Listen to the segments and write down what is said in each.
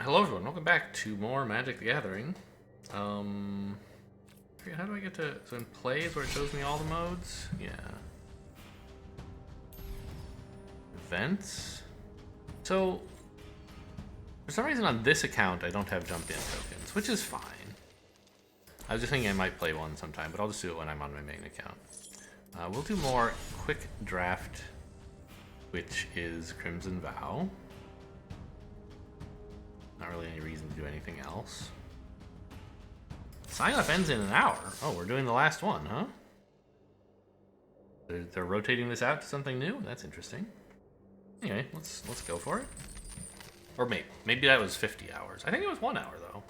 Hello everyone, welcome back to more Magic the Gathering. I forget, how do I get to, so in plays where it shows me all the modes? Yeah. Events. So, for some reason on this account I don't have jump in tokens, which is fine. I was just thinking I might play one sometime, but I'll just do it when I'm on my main account. We'll do more quick draft, which is Crimson Vow. Not really any reason to do anything else. Sign up ends in an hour. Oh, we're doing the last one, huh? They're rotating this out to something new? That's interesting. Anyway, let's go for it. Or maybe that was 50 hours. I think it was 1 hour, though.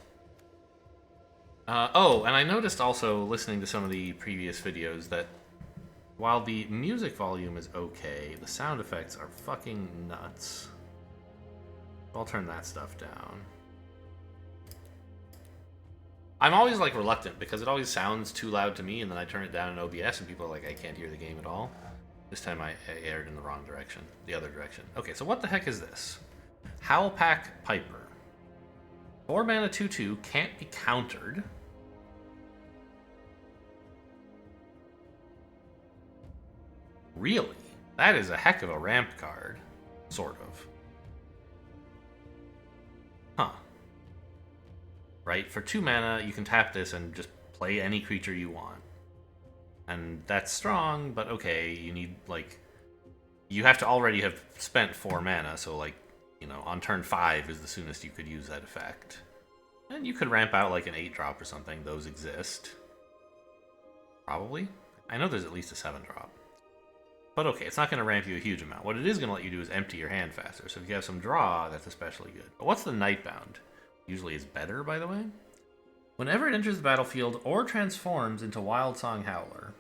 Oh, and I noticed also, listening to some of the previous videos, that while the music volume is okay, the sound effects are fucking nuts. I'll turn that stuff down. I'm always like reluctant because it always sounds too loud to me, and then I turn it down in OBS and people are like, I can't hear the game at all. This time I aired in the wrong direction, the other direction. Okay, so what the heck is this? Howlpack Piper. 4 mana 2/2 can't be countered. Really? That is a heck of a ramp card. Sort of. Huh. Right? For 2 mana, you can tap this and just play any creature you want. And that's strong, but okay, you need, like... You have to already have spent 4 mana, so, like, you know, on turn 5 is the soonest you could use that effect. And you could ramp out, like, an 8-drop or something. Those exist. Probably. I know there's at least a 7-drop. But okay, it's not going to ramp you a huge amount. What it is going to let you do is empty your hand faster. So if you have some draw, that's especially good. But what's the Nightbound? Usually is better, by the way. Whenever it enters the battlefield or transforms into Wildsong Howler,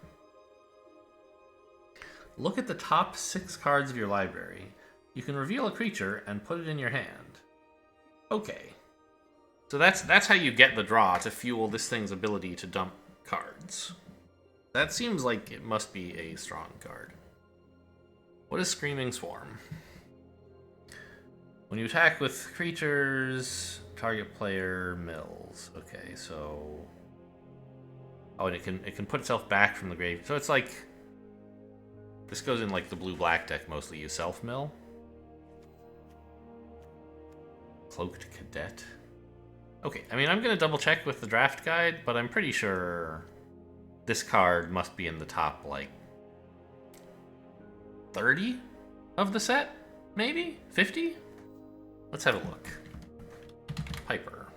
look at the top 6 cards of your library. You can reveal a creature and put it in your hand. Okay. So that's how you get the draw to fuel this thing's ability to dump cards. That seems like it must be a strong card. What is Screaming Swarm? When you attack with creatures, target player mills. Okay, so... Oh, and it can put itself back from the grave. So it's like... This goes in like the blue-black deck mostly. You self-mill. Cloaked Cadet. Okay, I mean, I'm going to double-check with the draft guide, but I'm pretty sure this card must be in the top, like, 30 of the set? Maybe? 50? Let's have a look. Piper.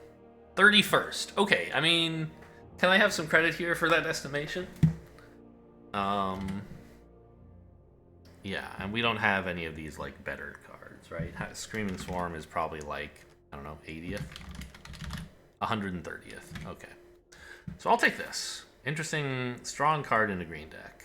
31st. Okay, I mean, can I have some credit here for that estimation? Yeah, and we don't have any of these, like, better cards, right? Screaming Swarm is probably, like, I don't know, 80th? 130th. Okay. So I'll take this. Interesting, strong card in a green deck.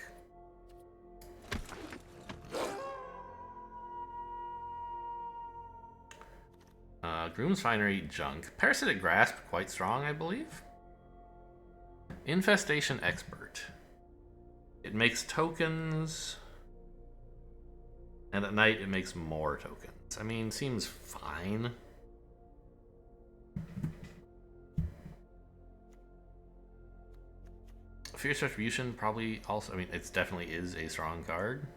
Groom's Finery, junk. Parasitic Grasp, quite strong, I believe. Infestation Expert. It makes tokens, and at night it makes more tokens. I mean, seems fine. Fierce Retribution probably also, I mean, it definitely is a strong card.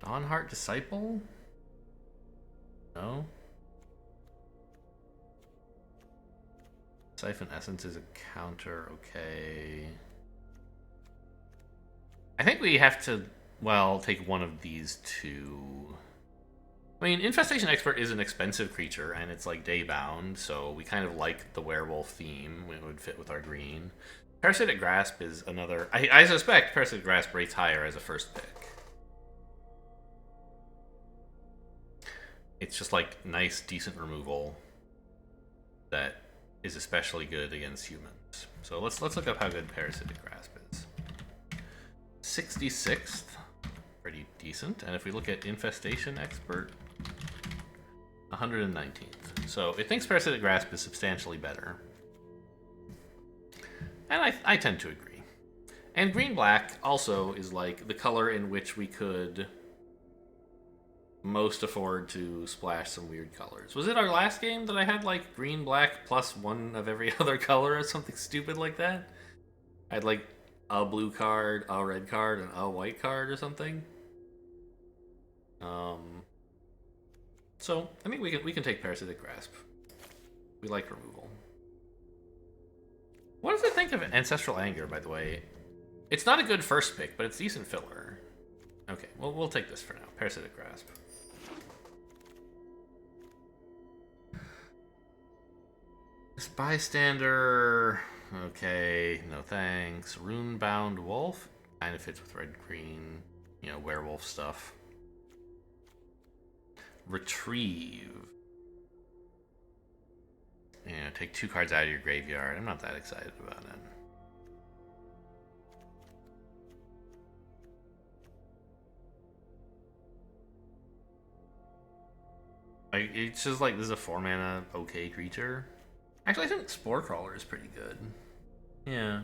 Dawnheart Disciple? No. Siphon Essence is a counter, okay. I think we have to, well, take one of these two. I mean, Infestation Expert is an expensive creature, and it's like day-bound, so we kind of like the werewolf theme. It would fit with our green. Parasitic Grasp is another... I suspect Parasitic Grasp rates higher as a first pick. It's just like nice, decent removal that is especially good against humans. So let's look up how good Parasitic Grasp is. 66th, pretty decent. And if we look at Infestation Expert, 119th. So it thinks Parasitic Grasp is substantially better. And I tend to agree. And green-black also is like the color in which we could most afford to splash some weird colors. Was it our last game that I had like green, black, plus one of every other color or something stupid like that? I had like a blue card, a red card, and a white card or something. So I think we can take Parasitic Grasp. We like removal. What does it think of Ancestral Anger, by the way? It's not a good first pick, but it's decent filler. Okay, well, we'll take this for now. Parasitic Grasp. This Bystander... Okay, no thanks. Runebound Wolf. Kind of fits with red-green, you know, werewolf stuff. Retrieve. Yeah, take 2 cards out of your graveyard. I'm not that excited about it. Like, it's just like, this is a 4-mana okay creature. Actually, I think Spore Crawler is pretty good. Yeah.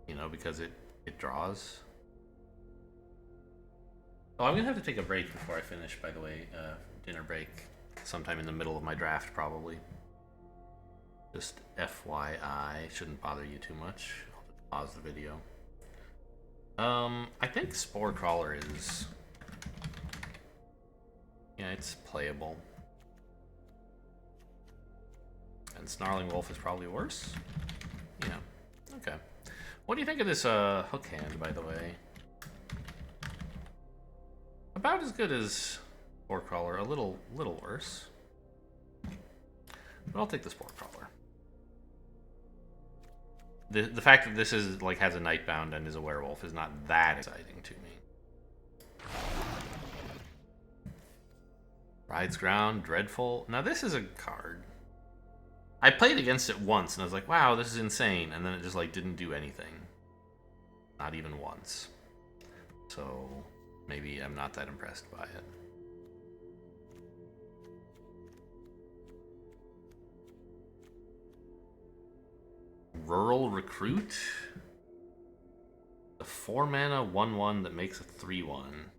You know, because it draws. Oh, I'm gonna have to take a break before I finish, by the way. Dinner break. Sometime in the middle of my draft, probably. Just FYI. Shouldn't bother you too much. I'll just pause the video. I think Spore Crawler is... Yeah, it's playable. And Snarling Wolf is probably worse? Yeah. Okay. What do you think of this hook hand, by the way? About as good as Spore Crawler, a little worse. But I'll take the Spore Crawler. The fact that this is like has a Nightbound and is a werewolf is not that exciting to me. Rides Ground, Dreadful. Now this is a card. I played against it once and I was like, wow, this is insane. And then it just like didn't do anything. Not even once. So maybe I'm not that impressed by it. Rural Recruit. A 4-mana 1/1 that makes a 3/1.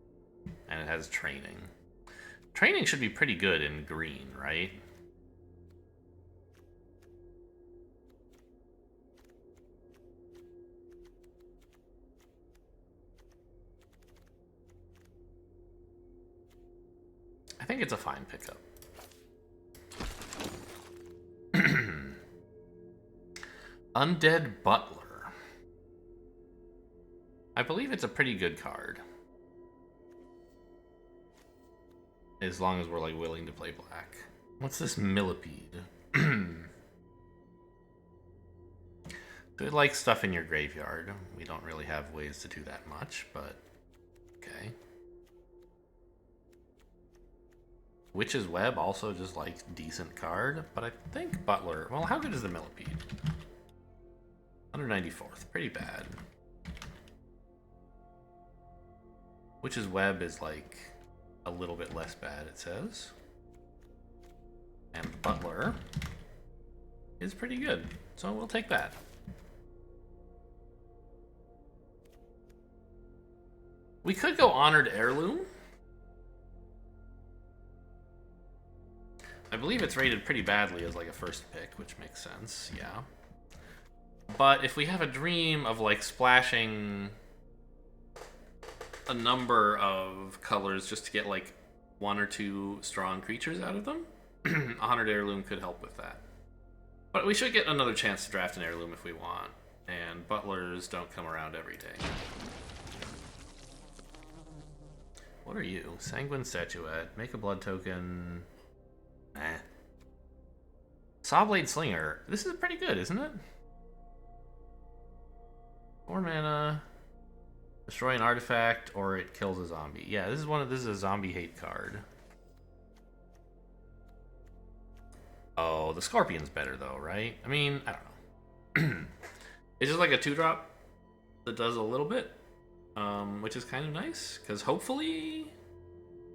And it has training. Training should be pretty good in green, right? I think it's a fine pickup. Undead Butler. I believe it's a pretty good card. As long as we're like willing to play black. What's this Millipede? So it likes stuff in your graveyard. We don't really have ways to do that much, but okay. Witch's Web also just like decent card, but I think Butler. Well, how good is the Millipede? 194th, pretty bad. Witch's Web is like a little bit less bad, it says. And Butler is pretty good, so we'll take that. We could go Honored Heirloom. I believe it's rated pretty badly as like a first pick, which makes sense, yeah. But if we have a dream of like splashing a number of colors just to get like 1 or 2 strong creatures out of them, Honored Heirloom could help with that. But we should get another chance to draft an heirloom if we want, and Butlers don't come around every day. What are you? Sanguine Statuette. Make a blood token. Sawblade Slinger. This is pretty good, isn't it? 4 mana. Destroy an artifact or it kills a zombie. Yeah, this is a zombie hate card. Oh, the Scorpion's better though, right? I mean, I don't know. It's just like a 2-drop that does a little bit, which is kind of nice because hopefully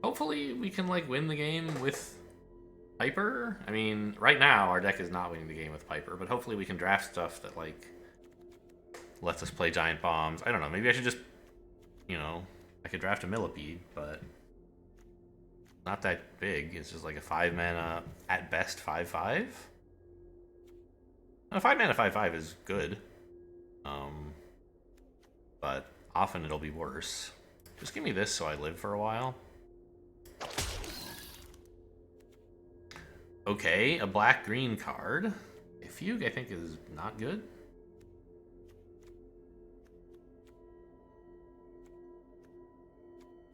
we can like win the game with Piper. I mean, right now our deck is not winning the game with Piper, but hopefully we can draft stuff that like lets us play giant bombs. I don't know. Maybe I should just you know, I could draft a Millipede, but not that big. It's just like a 5-mana, at best, 5/5. And a 5-mana 5/5 is good. But often it'll be worse. Just give me this so I live for a while. Okay, a black-green card. A Fugue, I think, is not good.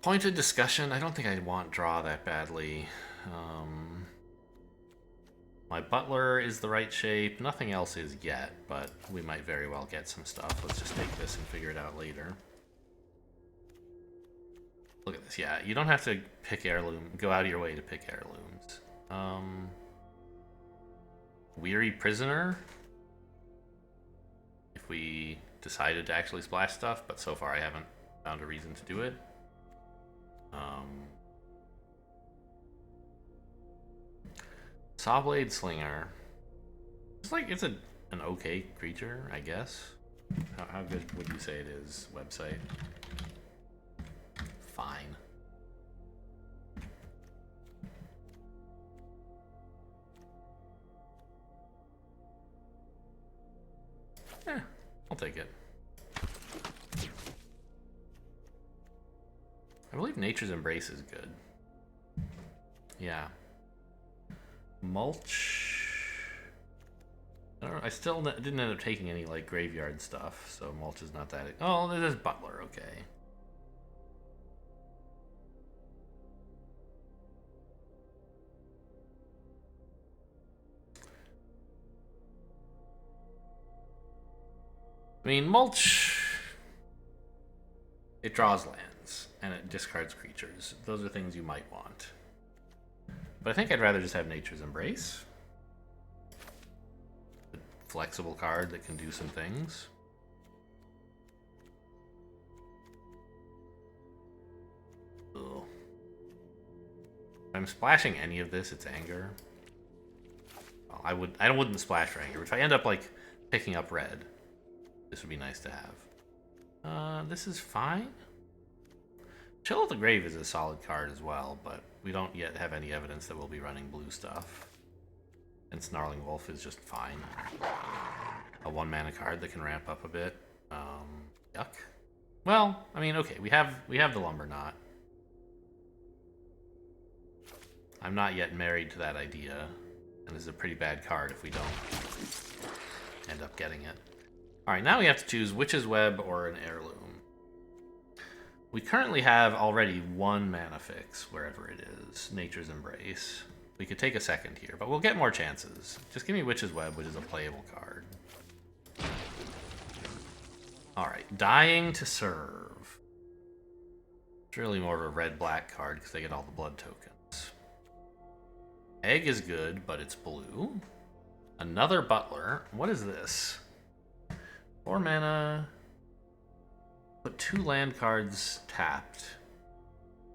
Pointed discussion. I don't think I want draw that badly. My Butler is the right shape. Nothing else is yet, but we might very well get some stuff. Let's just take this and figure it out later. Look at this. Yeah, you don't have to pick heirloom. Go out of your way to pick heirlooms. Weary Prisoner. If we decided to actually splash stuff, but so far I haven't found a reason to do it. Sawblade Slinger. It's like, it's an okay creature, I guess. How good would you say it is, website? Fine. I'll take it. I believe Nature's Embrace is good. Yeah. Mulch. I don't know, I still didn't end up taking any like graveyard stuff, so mulch is not that. Oh, there's Butler. Okay. I mean, mulch. It draws lands and it discards creatures. Those are things you might want. But I think I'd rather just have Nature's Embrace. A flexible card that can do some things. Ugh. If I'm splashing any of this, it's Anger. Well, I wouldn't splash for Anger. If I end up like picking up red, this would be nice to have. This is fine. Chill at the Grave is a solid card as well, but we don't yet have any evidence that we'll be running blue stuff. And Snarling Wolf is just fine. A 1-mana card that can ramp up a bit. Yuck. Well, I mean, okay, we have the Lumber Knot. I'm not yet married to that idea, and this is a pretty bad card if we don't end up getting it. Alright, now we have to choose Witch's Web or an Heirloom. We currently have already 1 mana fix, wherever it is, Nature's Embrace. We could take a second here, but we'll get more chances. Just give me Witch's Web, which is a playable card. Alright, Dying to Serve. It's really more of a red-black card because they get all the blood tokens. Egg is good, but it's blue. Another Butler. What is this? 4 mana. Put 2 land cards tapped.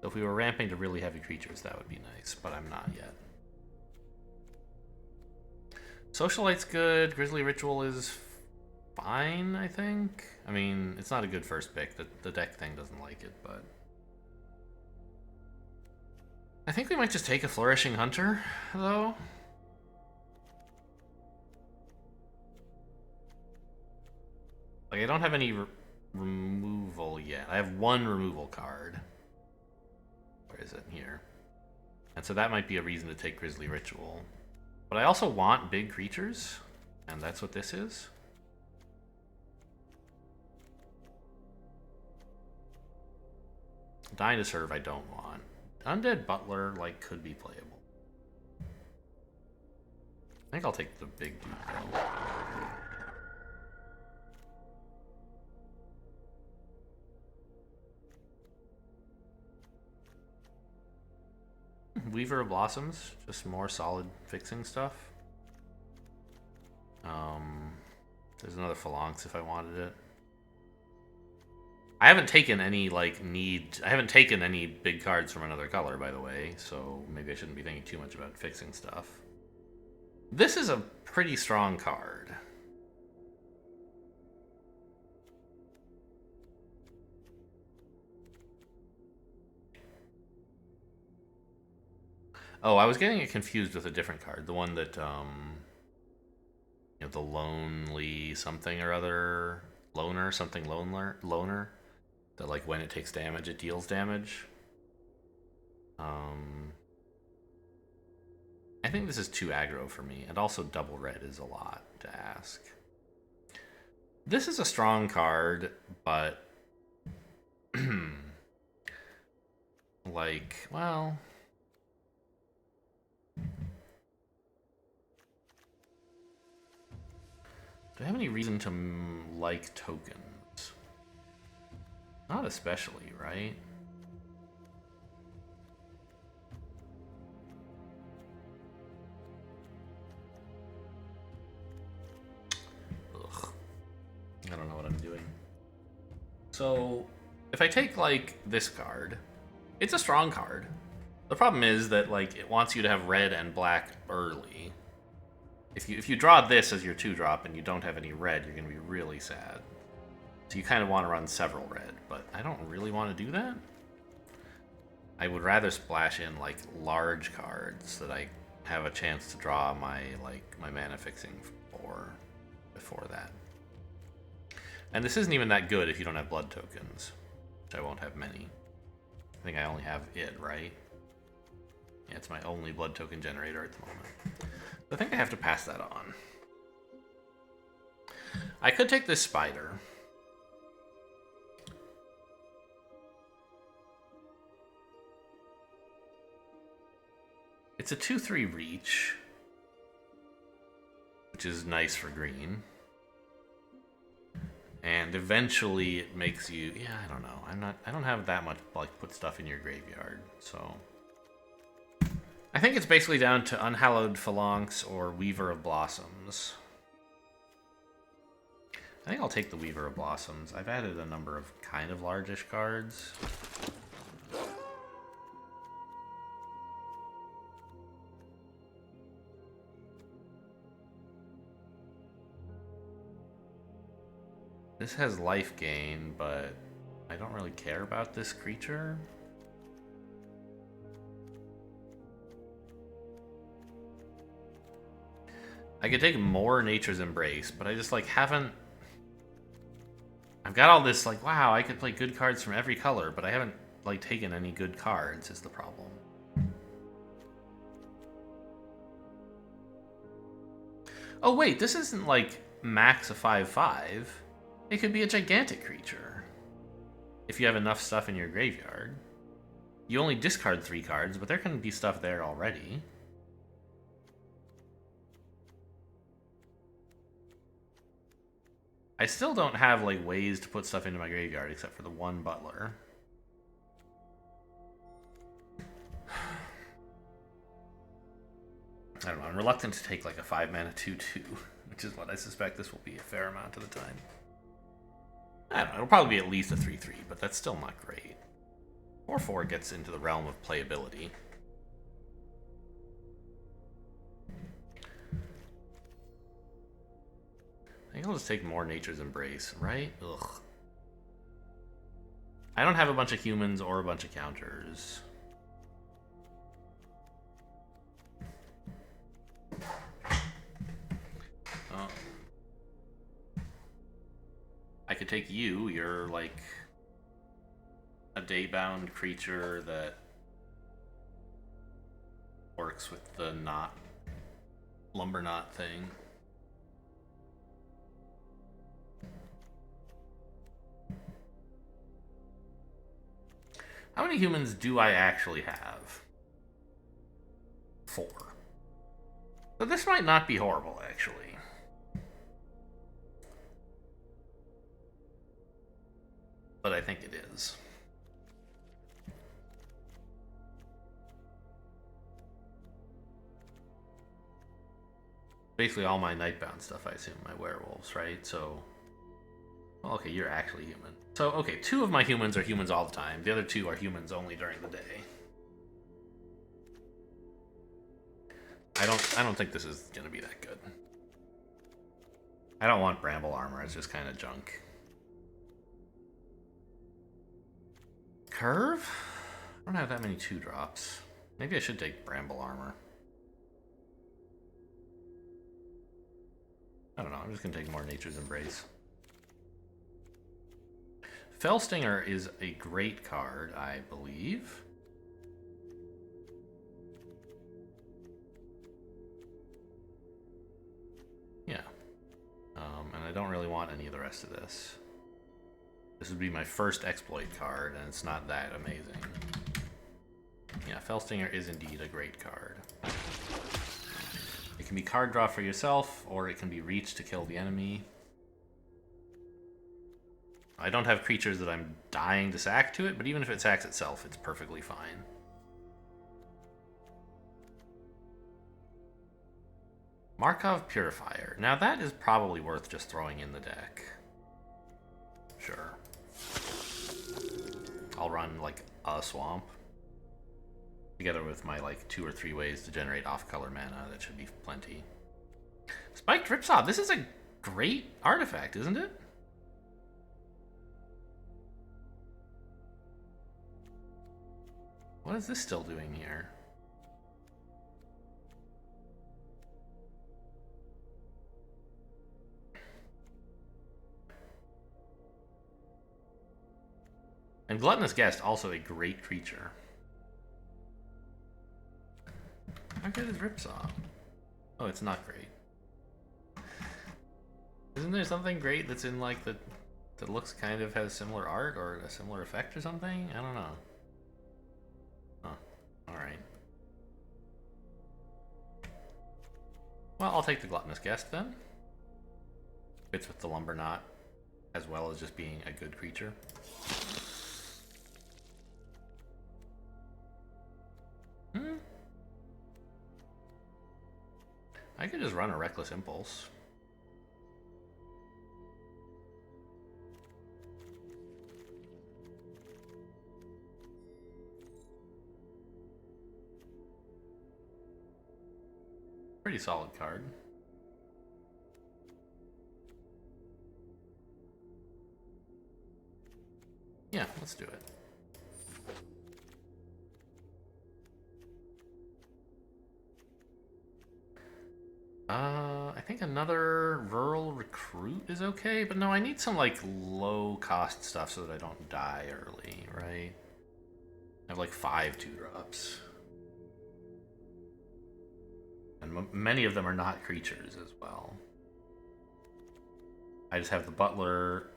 So if we were ramping to really heavy creatures, that would be nice, but I'm not yet. Socialite's good. Grizzly Ritual is fine, I think. I mean, it's not a good first pick. The deck thing doesn't like it, but... I think we might just take a Flourishing Hunter, though. Like, I don't have any removal yet. I have 1 removal card. Where is it? Here. And so that might be a reason to take Grizzly Ritual. But I also want big creatures, and that's what this is. Dying to Serve I don't want. Undead Butler, like, could be playable. I think I'll take the big dude, though. Weaver of Blossoms, just more solid fixing stuff. There's another Phalanx if I wanted it. I haven't taken any, like, I haven't taken any big cards from another color, by the way, so maybe I shouldn't be thinking too much about fixing stuff. This is a pretty strong card. Oh, I was getting it confused with a different card. The one that, the lonely something or other. Loner, something loner. That, like, when it takes damage, it deals damage. I think this is too aggro for me, and also double red is a lot to ask. This is a strong card, but like, well, do I have any reason to like tokens? Not especially, right? Ugh. I don't know what I'm doing. So, if I take, like, this card, it's a strong card. The problem is that, like, it wants you to have red and black early. If you draw this as your 2-drop and you don't have any red, you're going to be really sad. So you kind of want to run several red, but I don't really want to do that. I would rather splash in, like, large cards that I have a chance to draw my mana fixing for before that. And this isn't even that good if you don't have blood tokens, which I won't have many. I think I only have it, right? Yeah, it's my only blood token generator at the moment. I think I have to pass that on. I could take this spider. It's a 2/3 reach, which is nice for green. And eventually it makes you, yeah, I don't know. I don't have that much, like, put stuff in your graveyard, so. I think it's basically down to Unhallowed Phalanx or Weaver of Blossoms. I think I'll take the Weaver of Blossoms. I've added a number of kind of largish cards. This has life gain, but I don't really care about this creature. I could take more Nature's Embrace, but I just, like, haven't... I've got all this, like, wow, I could play good cards from every color, but I haven't, like, taken any good cards, is the problem. Oh, wait, this isn't, like, max a 5/5. It could be a gigantic creature. If you have enough stuff in your graveyard. You only discard 3 cards, but there can be stuff there already. I still don't have, like, ways to put stuff into my graveyard except for the one butler. I don't know, I'm reluctant to take, like, a 5-mana 2/2, which is what I suspect this will be a fair amount of the time. I don't know, it'll probably be at least a 3/3, but that's still not great. 4/4 gets into the realm of playability. I think I'll just take more Nature's Embrace, right? Ugh. I don't have a bunch of humans or a bunch of counters. I could take you. You're, like, a day-bound creature that works with the lumber knot thing. How many humans do I actually have? 4. So this might not be horrible, actually. But I think it is. Basically all my Nightbound stuff, I assume, my werewolves, right? So, well, okay, you're actually human. So, okay, 2 of my humans are humans all the time. The other 2 are humans only during the day. I don't think this is gonna be that good. I don't want Bramble Armor, it's just kind of junk. Curve? I don't have that many 2-drops. Maybe I should take Bramble Armor. I don't know, I'm just gonna take more Nature's Embrace. Fellstinger is a great card, I believe. Yeah. And I don't really want any of the rest of this. This would be my first exploit card, and it's not that amazing. Yeah, Fellstinger is indeed a great card. It can be card draw for yourself, or it can be reach to kill the enemy. I don't have creatures that I'm dying to sack to it, but even if it sacks itself, it's perfectly fine. Markov Purifier. Now that is probably worth just throwing in the deck. Sure. I'll run like a swamp. Together with my like 2 or 3 ways to generate off-color mana, that should be plenty. Spiked Ripsaw. This is a great artifact, isn't it? What is this still doing here? And Gluttonous Guest, also a great creature. How good is Ripsaw? Oh, it's not great. Isn't there something great that's in like that looks kind of has similar art or a similar effect or something? I don't know. Huh. Alright. Well, I'll take the Gluttonous Guest then. Fits with the Lumber Knot, as well as just being a good creature. I could just run a Reckless Impulse. Pretty solid card. Yeah, let's do it. I think another Rural Recruit is okay, but no, I need some like low cost stuff so that I don't die early, right? I have like 5 2-drops. And many of them are not creatures as well. I just have the Butler,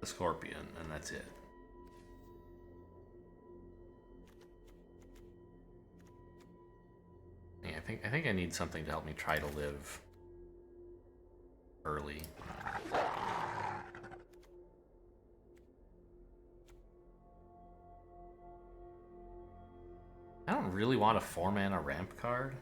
the Scorpion, and that's it. Yeah, I think I need something to help me try to live early. I don't really want a 4-mana ramp card.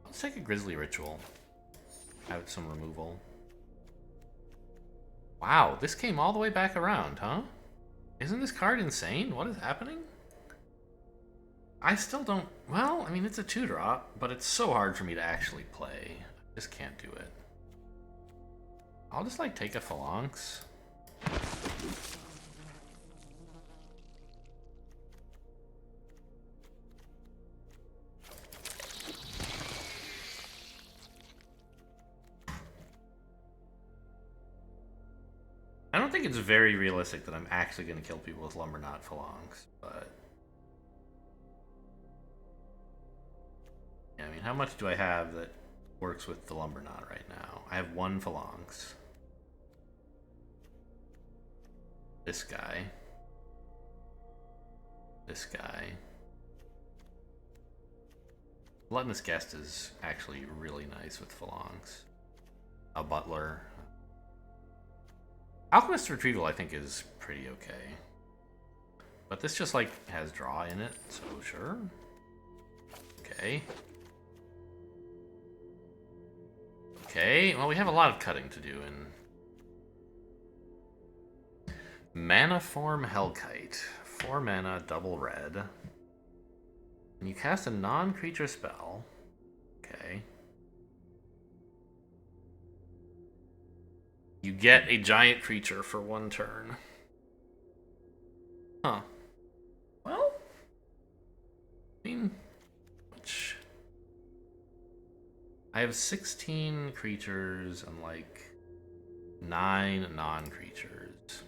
Let's take a Grizzly Ritual. Have some removal. Wow, this came all the way back around, huh? Isn't this card insane? What is happening? I still don't... Well, I mean, it's a 2-drop, but it's so hard for me to actually play. I just can't do it. I'll just, like, take a Phalanx. I don't think it's very realistic that I'm actually going to kill people with Lumber Knot Phalanx, but... Yeah, I mean, how much do I have that works with the Lumber Knot right now? I have 1 Phalanx. This guy. This guy. Gluttonous Guest is actually really nice with Phalanx. A Butler. Alchemist's Retrieval, I think, is pretty okay. But this just, like, has draw in it, so sure. Okay. Okay, well, we have a lot of cutting to do in... Mana Form Hellkite. 4 mana, double red. And you cast a non-creature spell. Okay. You get a giant creature for 1 turn. Huh. Well, I mean, which I have 16 creatures and like 9 non-creatures.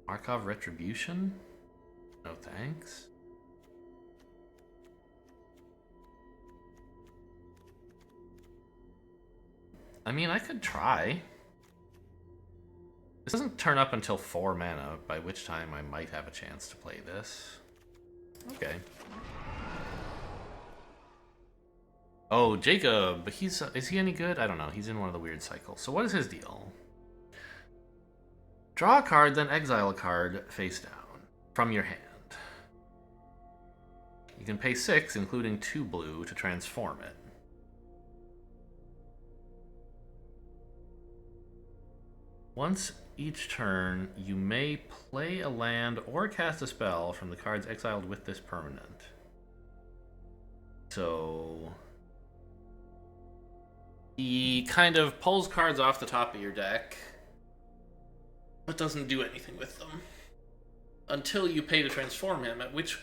Markov Retribution? No thanks. I mean, I could try. This doesn't turn up until 4 mana, by which time I might have a chance to play this. Okay. Oh, Jacob, is he any good? I don't know. He's in one of the weird cycles. So what is his deal? Draw a card, then exile a card face down from your hand. You can pay 6, including 2 blue, to transform it. Once each turn, you may play a land or cast a spell from the cards exiled with this permanent. So he kind of pulls cards off the top of your deck, but doesn't do anything with them until you pay to transform him, at which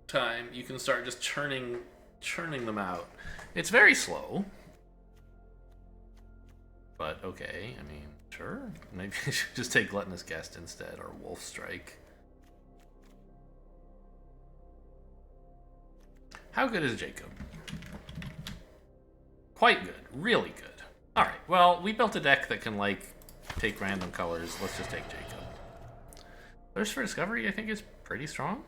time you can start just churning them out. It's very slow, but okay. I mean, sure. Maybe I should just take Gluttonous Guest instead, or Wolf Strike. How good is Jacob? Quite good. Really good. Alright, well, we built a deck that can, like, take random colors. Let's just take Jacob. Thirst for Discovery, I think, is pretty strong.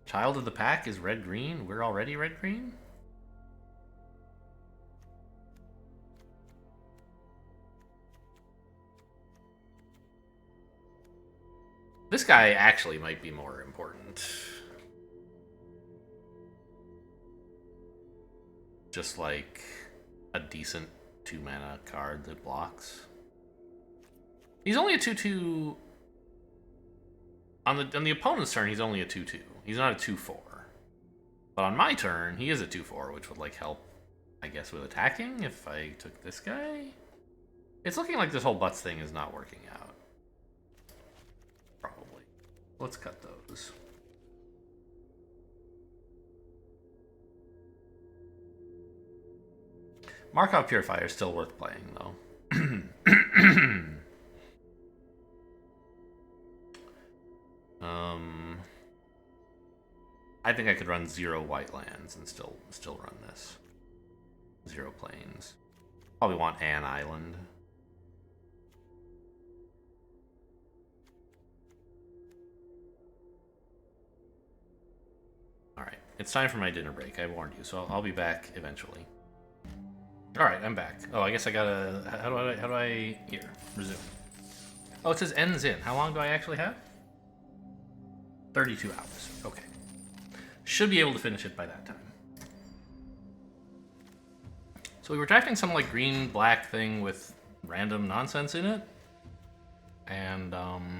Child of the Pack is red-green. We're already red-green? This guy actually might be more important. Just like a decent 2-mana card that blocks. He's only a 2/2. On the opponent's turn, he's only a 2/2. He's not a 2/4. But on my turn, he is a 2/4, which would like help, I guess, with attacking if I took this guy. It's looking like this whole butts thing is not working out. Probably. Let's cut those. Markov Purifier is still worth playing, though. I think I could run 0 white lands and still run this. 0 plains. Probably want an island. Alright, it's time for my dinner break. I warned you, so I'll be back eventually. Alright, I'm back. Oh, I guess I gotta... How do I... Here, resume. Oh, it says ends in. How long do I actually have? 32 hours. Okay. Should be able to finish it by that time. So we were drafting some like green-black thing with random nonsense in it. And, I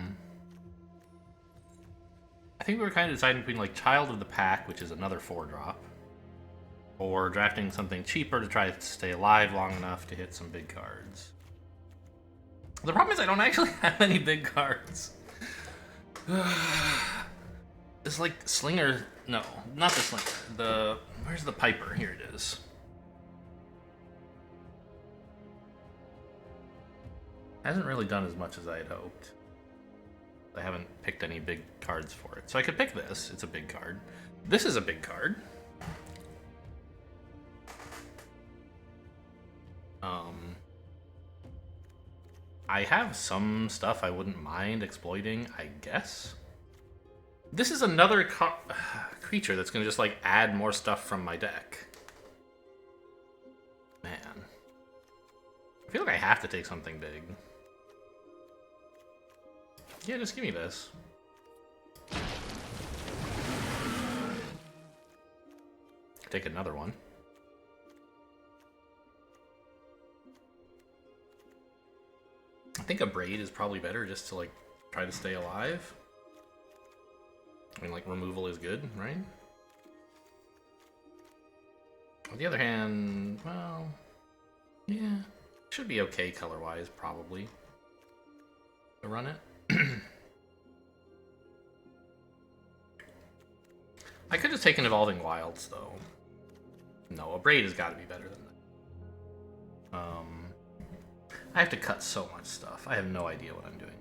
think we were kind of deciding between like Child of the Pack, which is another 4-drop, or drafting something cheaper to try to stay alive long enough to hit some big cards. The problem is I don't actually have any big cards. It's like Slinger... No, not the Slinger. Where's the Piper? Here it is. Hasn't really done as much as I had hoped. I haven't picked any big cards for it. So I could pick this. It's a big card. This is a big card. I have some stuff I wouldn't mind exploiting, I guess. This is another creature that's going to just, like, add more stuff from my deck. Man. I feel like I have to take something big. Yeah, just give me this. Take another one. I think a Braid is probably better just to, like, try to stay alive. I mean, like, removal is good, right? On the other hand, well, yeah, should be okay color-wise, probably, to run it. I could have taken Evolving Wilds, though. No, a Braid has got to be better than that. I have to cut so much stuff. I have no idea what I'm doing.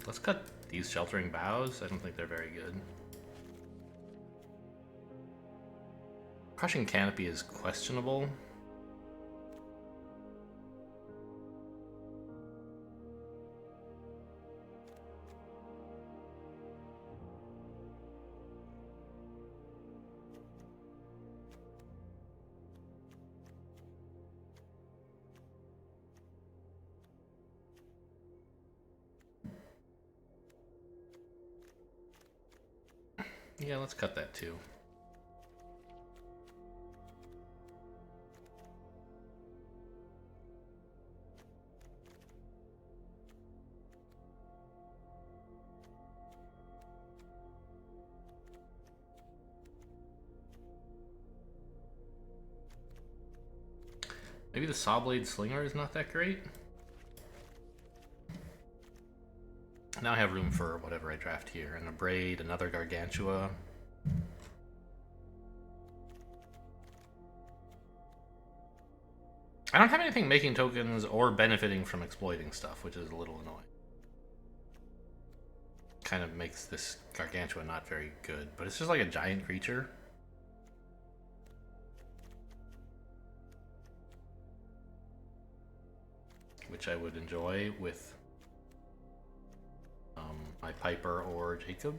Let's cut these Sheltering Boughs. I don't think they're very good. Crushing Canopy is questionable. Yeah, let's cut that too. Maybe the Sawblade Slinger is not that great. Now I have room for whatever I draft here. And a Braid, another Gargantua. I don't have anything making tokens or benefiting from exploiting stuff, which is a little annoying. Kind of makes this Gargantua not very good, but it's just like a giant creature. Which I would enjoy with my Piper or Jacob.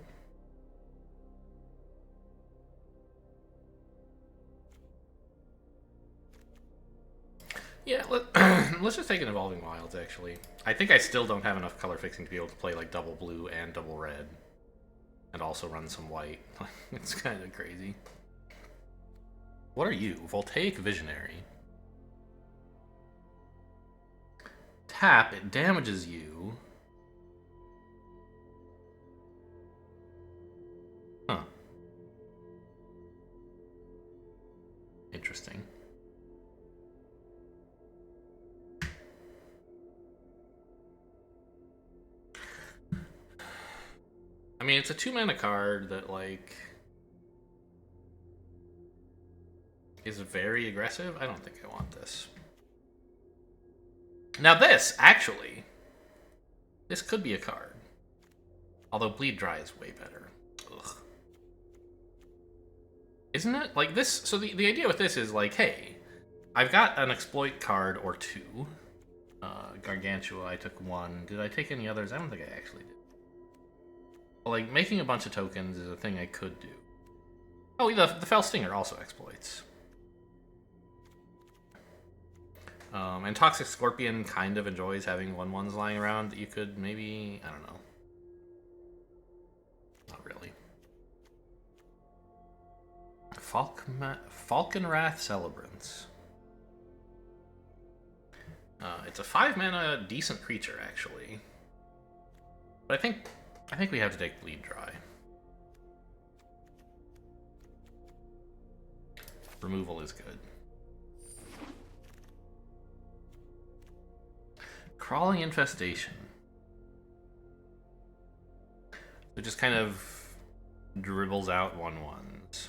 Yeah, let's just take an Evolving Wilds, actually. I think I still don't have enough color fixing to be able to play like double blue and double red. And also run some white. It's kind of crazy. What are you? Voltaic Visionary. Tap, it damages you. Huh. Interesting. I mean, it's a 2-mana card that, like, is very aggressive. I don't think I want this. Now this, actually, this could be a card. Although Bleed Dry is way better. Ugh. Isn't it? Like this, so the idea with this is like, hey, I've got an exploit card or two. Gargantua, I took one. Did I take any others? I don't think I actually did. But like, making a bunch of tokens is a thing I could do. Oh, the Fell Stinger also exploits. And Toxic Scorpion kind of enjoys having 1/1s lying around that you could maybe, I don't know. Not really. Falconwrath Celebrants. It's a 5-mana decent creature, actually. But I think we have to take Bleed Dry. Removal is good. Crawling Infestation. It just kind of dribbles out 1/1s.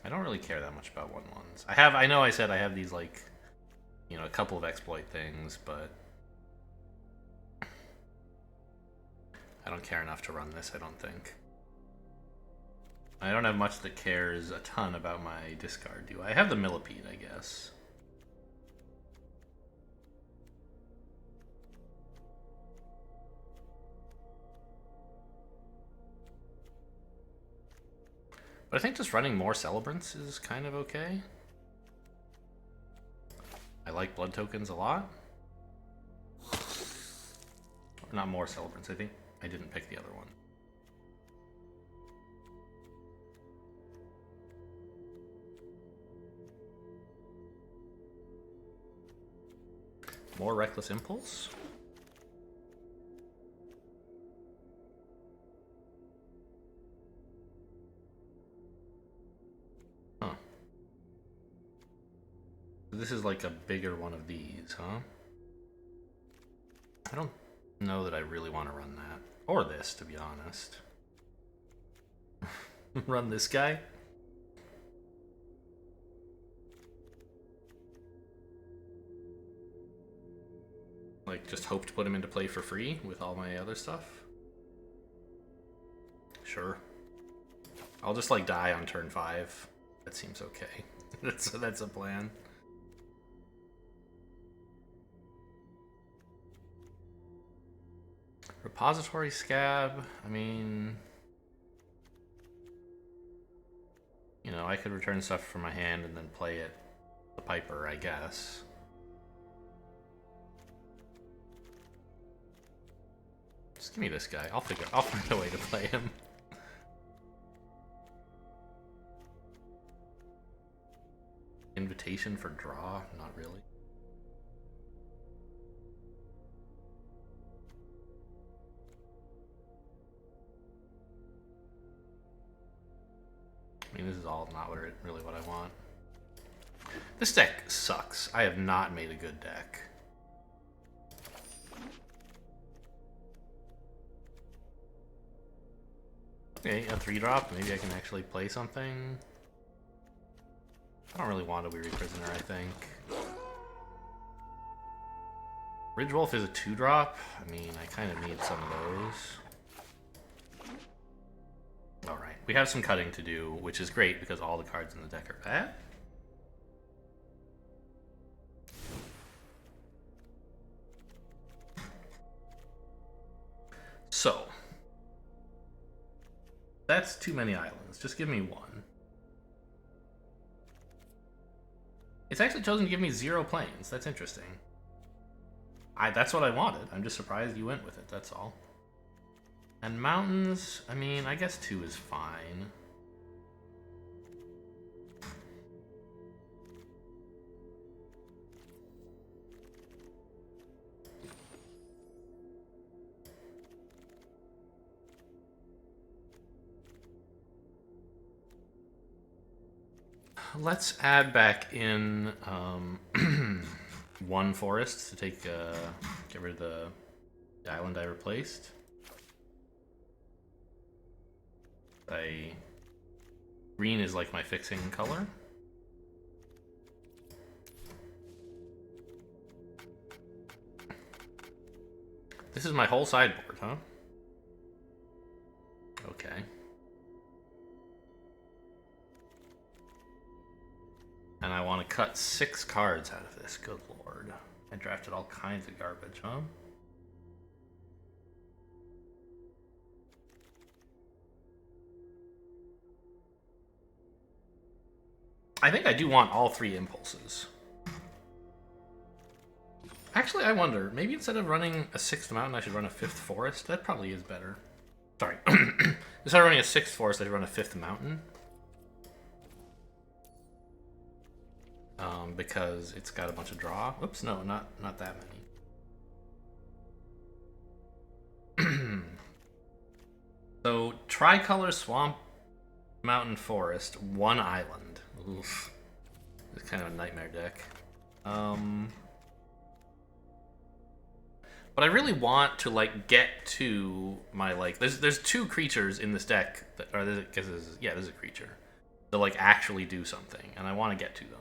I don't really care that much about 1/1s. I know I said I have these, like, you know, a couple of exploit things, but I don't care enough to run this, I don't think. I don't have much that cares a ton about my discard, do I? I have the Millipede, I guess. But I think just running more Celebrants is kind of okay. I like blood tokens a lot. Or not more Celebrants, I I didn't pick the other one. More Reckless Impulse? Huh. This is like a bigger one of these, huh? I don't know that I really want to run that. Or this, to be honest. Run this guy? Like, just hope to put him into play for free with all my other stuff? Sure. I'll just, like, die on turn 5. That seems okay. That's a plan. Repository Scab, I mean... You know, I could return stuff from my hand and then play it the Piper, I guess. Just give me this guy. I'll find a way to play him. Invitation for draw? Not really. I mean, this is all not really what I want. This deck sucks. I have not made a good deck. Okay, a 3-drop. Maybe I can actually play something. I don't really want a Weary Prisoner, I think. Ridgewolf is a 2-drop. I mean, I kind of need some of those. Alright, we have some cutting to do, which is great because all the cards in the deck are bad. So, that's too many islands. Just give me one. It's actually chosen to give me 0 planes. That's interesting. That's what I wanted. I'm just surprised you went with it, that's all. And mountains, I mean, I guess 2 is fine. Let's add back in 1 forest to take get rid of the island I replaced. Green is like my fixing color. This is my whole sideboard, huh? Okay. And I want to cut 6 cards out of this. Good lord. I drafted all kinds of garbage, huh? I think I do want all 3 impulses. Actually, I wonder, maybe instead of running a 6th mountain, I should run a 5th forest? That probably is better. Sorry. Instead of running a 6th forest, I should run a 5th mountain. Because it's got a bunch of draw. Oops, no, not that many. So, tricolor swamp, mountain, forest, 1 island. Oof. It's kind of a nightmare deck. But I really want to, like, get to my, like... There's 2 creatures in this deck, that, or there's a creature, that, like, actually do something, and I want to get to them.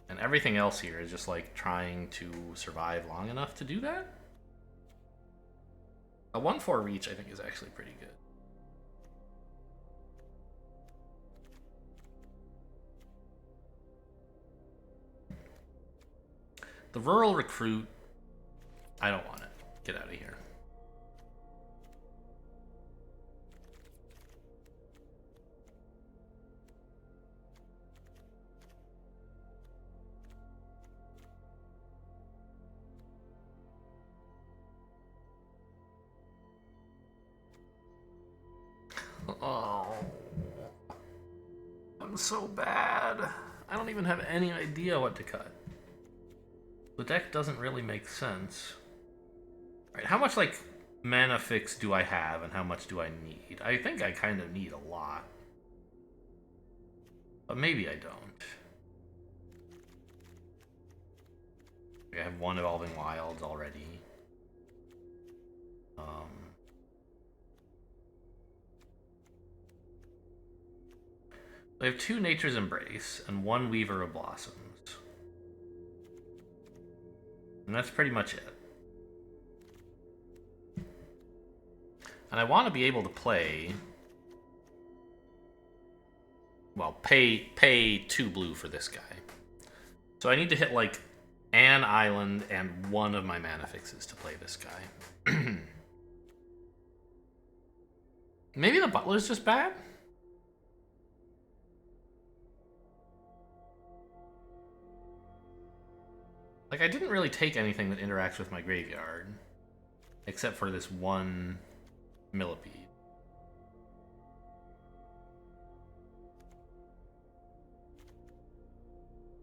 And everything else here is just, like, trying to survive long enough to do that. A 1/4 reach, I think, is actually pretty good. The rural recruit, I don't want it. Get out of here. so bad. I don't even have any idea what to cut. The deck doesn't really make sense. All right, how much, like, mana fix do I have, and how much do I need? I think I kind of need a lot. But maybe I don't. I have one Evolving Wilds already. I have 2 Nature's Embrace and 1 Weaver of Blossoms. And that's pretty much it. And I want to be able to play... Well, pay 2 blue for this guy. So I need to hit, like, an island and 1 of my mana fixes to play this guy. Maybe the Butler's just bad? Like, I didn't really take anything that interacts with my graveyard. Except for this 1 Millipede.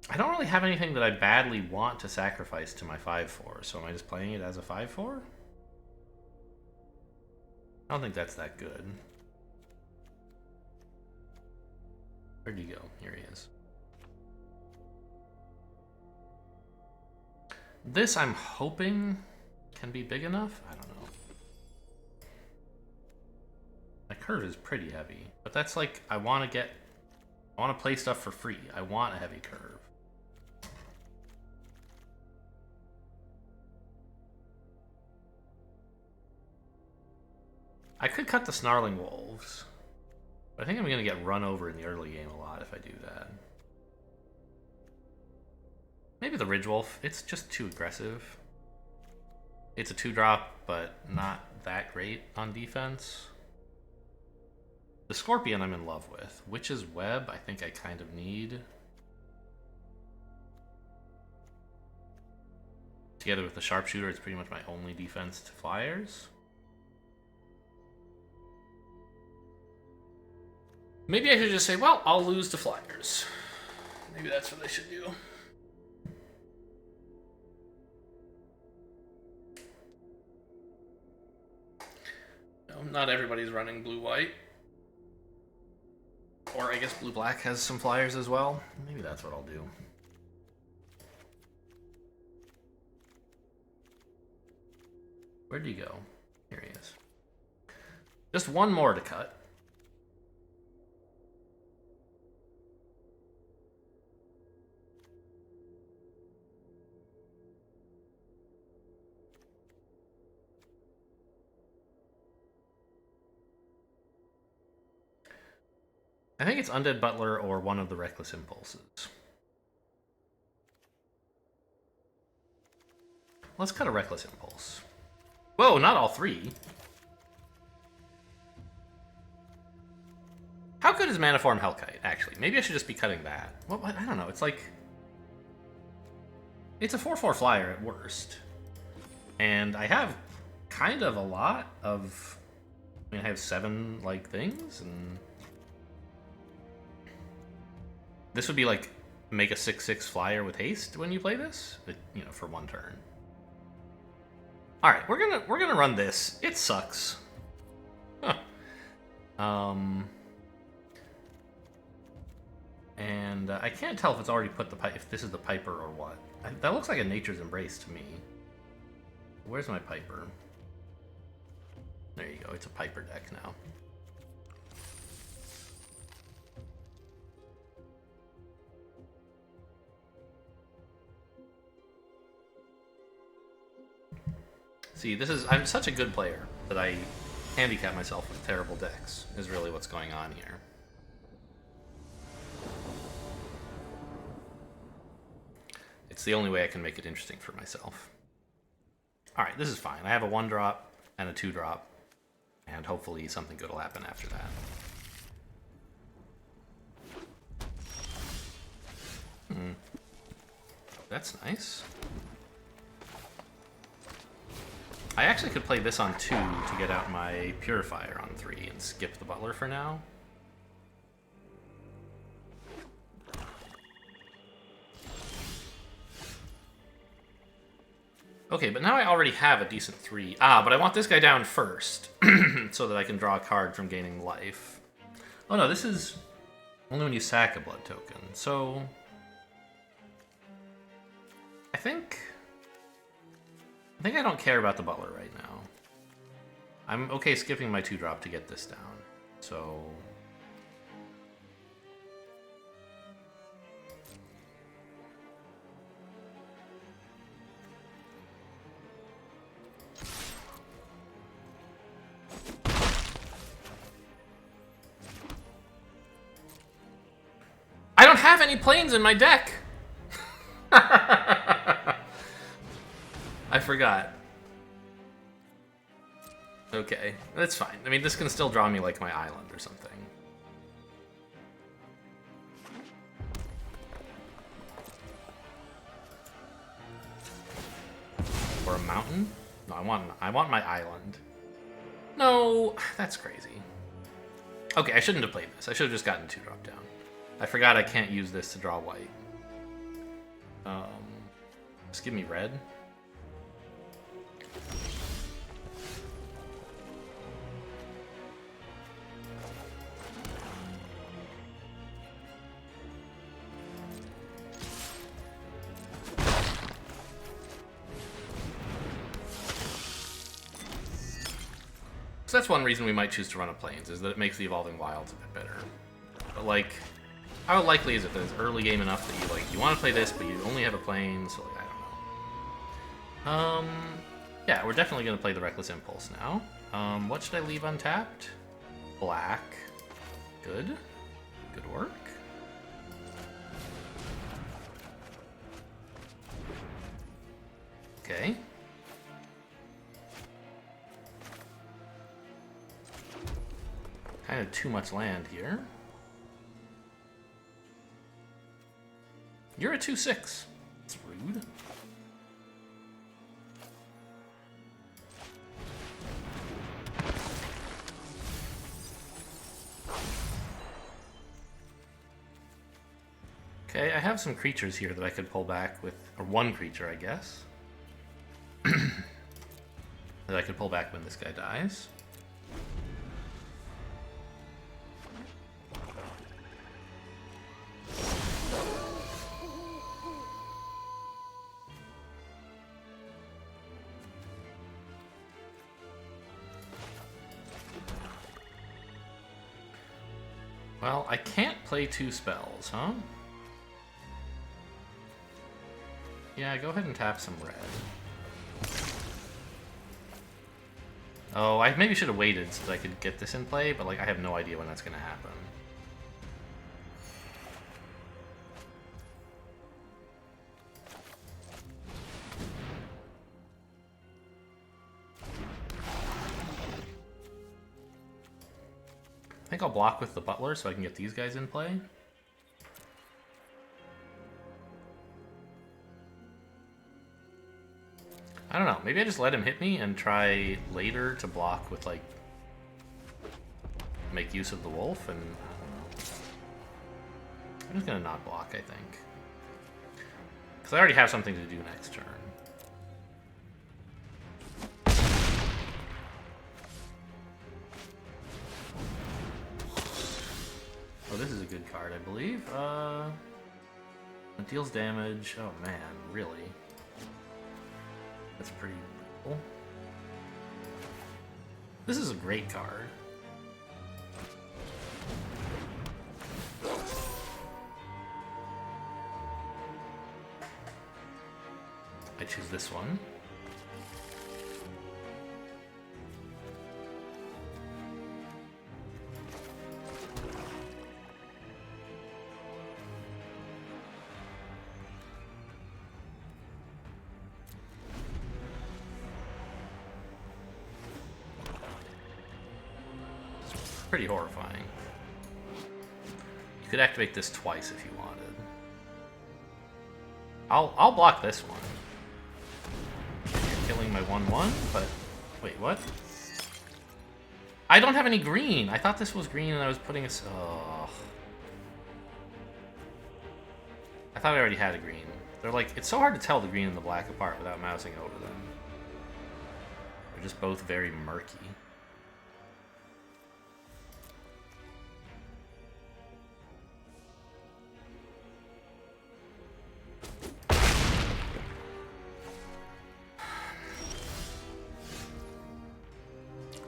I don't really have anything that I badly want to sacrifice to my 5/4, so am I just playing it as a 5/4? I don't think that's that good. Where'd he go? Here he is. This, I'm hoping, can be big enough? I don't know. My curve is pretty heavy, but that's like, I want to play stuff for free. I want a heavy curve. I could cut the Snarling Wolves, but I think I'm going to get run over in the early game a lot if I do that. Maybe the Ridgewolf. It's just too aggressive. It's a 2-drop, but not that great on defense. The Scorpion I'm in love with. Witch's Web I think I kind of need. Together with the Sharpshooter, it's pretty much my only defense to flyers. Maybe I should just say, well, I'll lose to flyers. Maybe that's what I should do. No, not everybody's running blue-white. Or I guess blue-black has some flyers as well. Maybe that's what I'll do. Where'd he go? Here he is. Just 1 more to cut. I think it's Undead Butler or one of the Reckless Impulses. Let's cut a Reckless Impulse. Whoa, not all 3. How good is Maniform Hellkite, actually? Maybe I should just be cutting that. Well, I don't know, it's like... It's a 4/4 flyer at worst. And I have kind of a lot of... I mean, I have 7, like, things, and... This would be like, make a 6/6 flyer with haste when you play this, you know, for 1 turn. All right, we're gonna run this. It sucks. Huh. And I can't tell if it's already put if this is the Piper or what. That looks like a Nature's Embrace to me. Where's my Piper? There you go. It's a Piper deck now. See, I'm such a good player that I handicap myself with terrible decks, is really what's going on here. It's the only way I can make it interesting for myself. Alright, this is fine. I have a 1-drop and a 2-drop, and hopefully something good will happen after that. That's nice. I actually could play this on 2 to get out my Purifier on 3 and skip the Butler for now. Okay, but now I already have a decent 3. Ah, but I want this guy down first, so that I can draw a card from gaining life. Oh no, this is only when you sack a blood token, so... I think I don't care about the butler right now. I'm okay skipping my 2-drop to get this down, so... I don't have any planes in my deck! I forgot. Okay, that's fine. I mean, this can still draw me like my island or something. Or a mountain? No, I want my island. No, that's crazy. Okay, I shouldn't have played this. I should have just gotten 2-drop down. I forgot I can't use this to draw white. Just give me red. So that's one reason we might choose to run a Plains, is that it makes the Evolving Wilds a bit better. But like, how likely is it that it's early game enough that you want to play this, but you only have a Plains, so like, I don't know. Yeah, we're definitely going to play the Reckless Impulse now. What should I leave untapped? Black. Good. Good work. Okay. Kind of too much land here. You're a 2/6. It's rude. Okay, I have some creatures here that I could pull back with, or one creature, I guess. That I could pull back when this guy dies. Well, I can't play 2 spells, huh? Yeah, go ahead and tap some red. Oh, I maybe should have waited so that I could get this in play, but like I have no idea when that's going to happen. I think I'll block with the Butler so I can get these guys in play. I don't know, maybe I just let him hit me and try later to block with, like, make use of the wolf, and I don't know. I'm just gonna not block, I think. Because I already have something to do next turn. Oh, this is a good card, I believe. It deals damage. Oh man, really? That's pretty cool. This is a great card. I choose this one. Pretty horrifying. You could activate this twice if you wanted. I'll block this one. You're killing my 1/1, but wait, what? I don't have any green. I thought this was green and I was putting a. Oh. I thought I already had a green. They're like, it's so hard to tell the green and the black apart without mousing over them. They're just both very murky.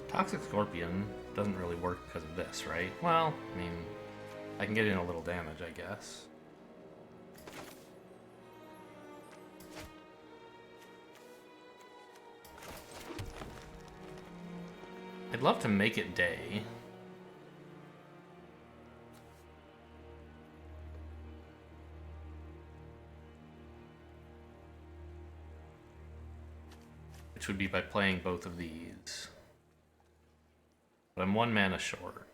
Toxic Scorpion doesn't really work because of this, right? Well, I mean, I can get in a little damage, I guess. I'd love to make it day. Which would be by playing both of these. But I'm 1 mana short.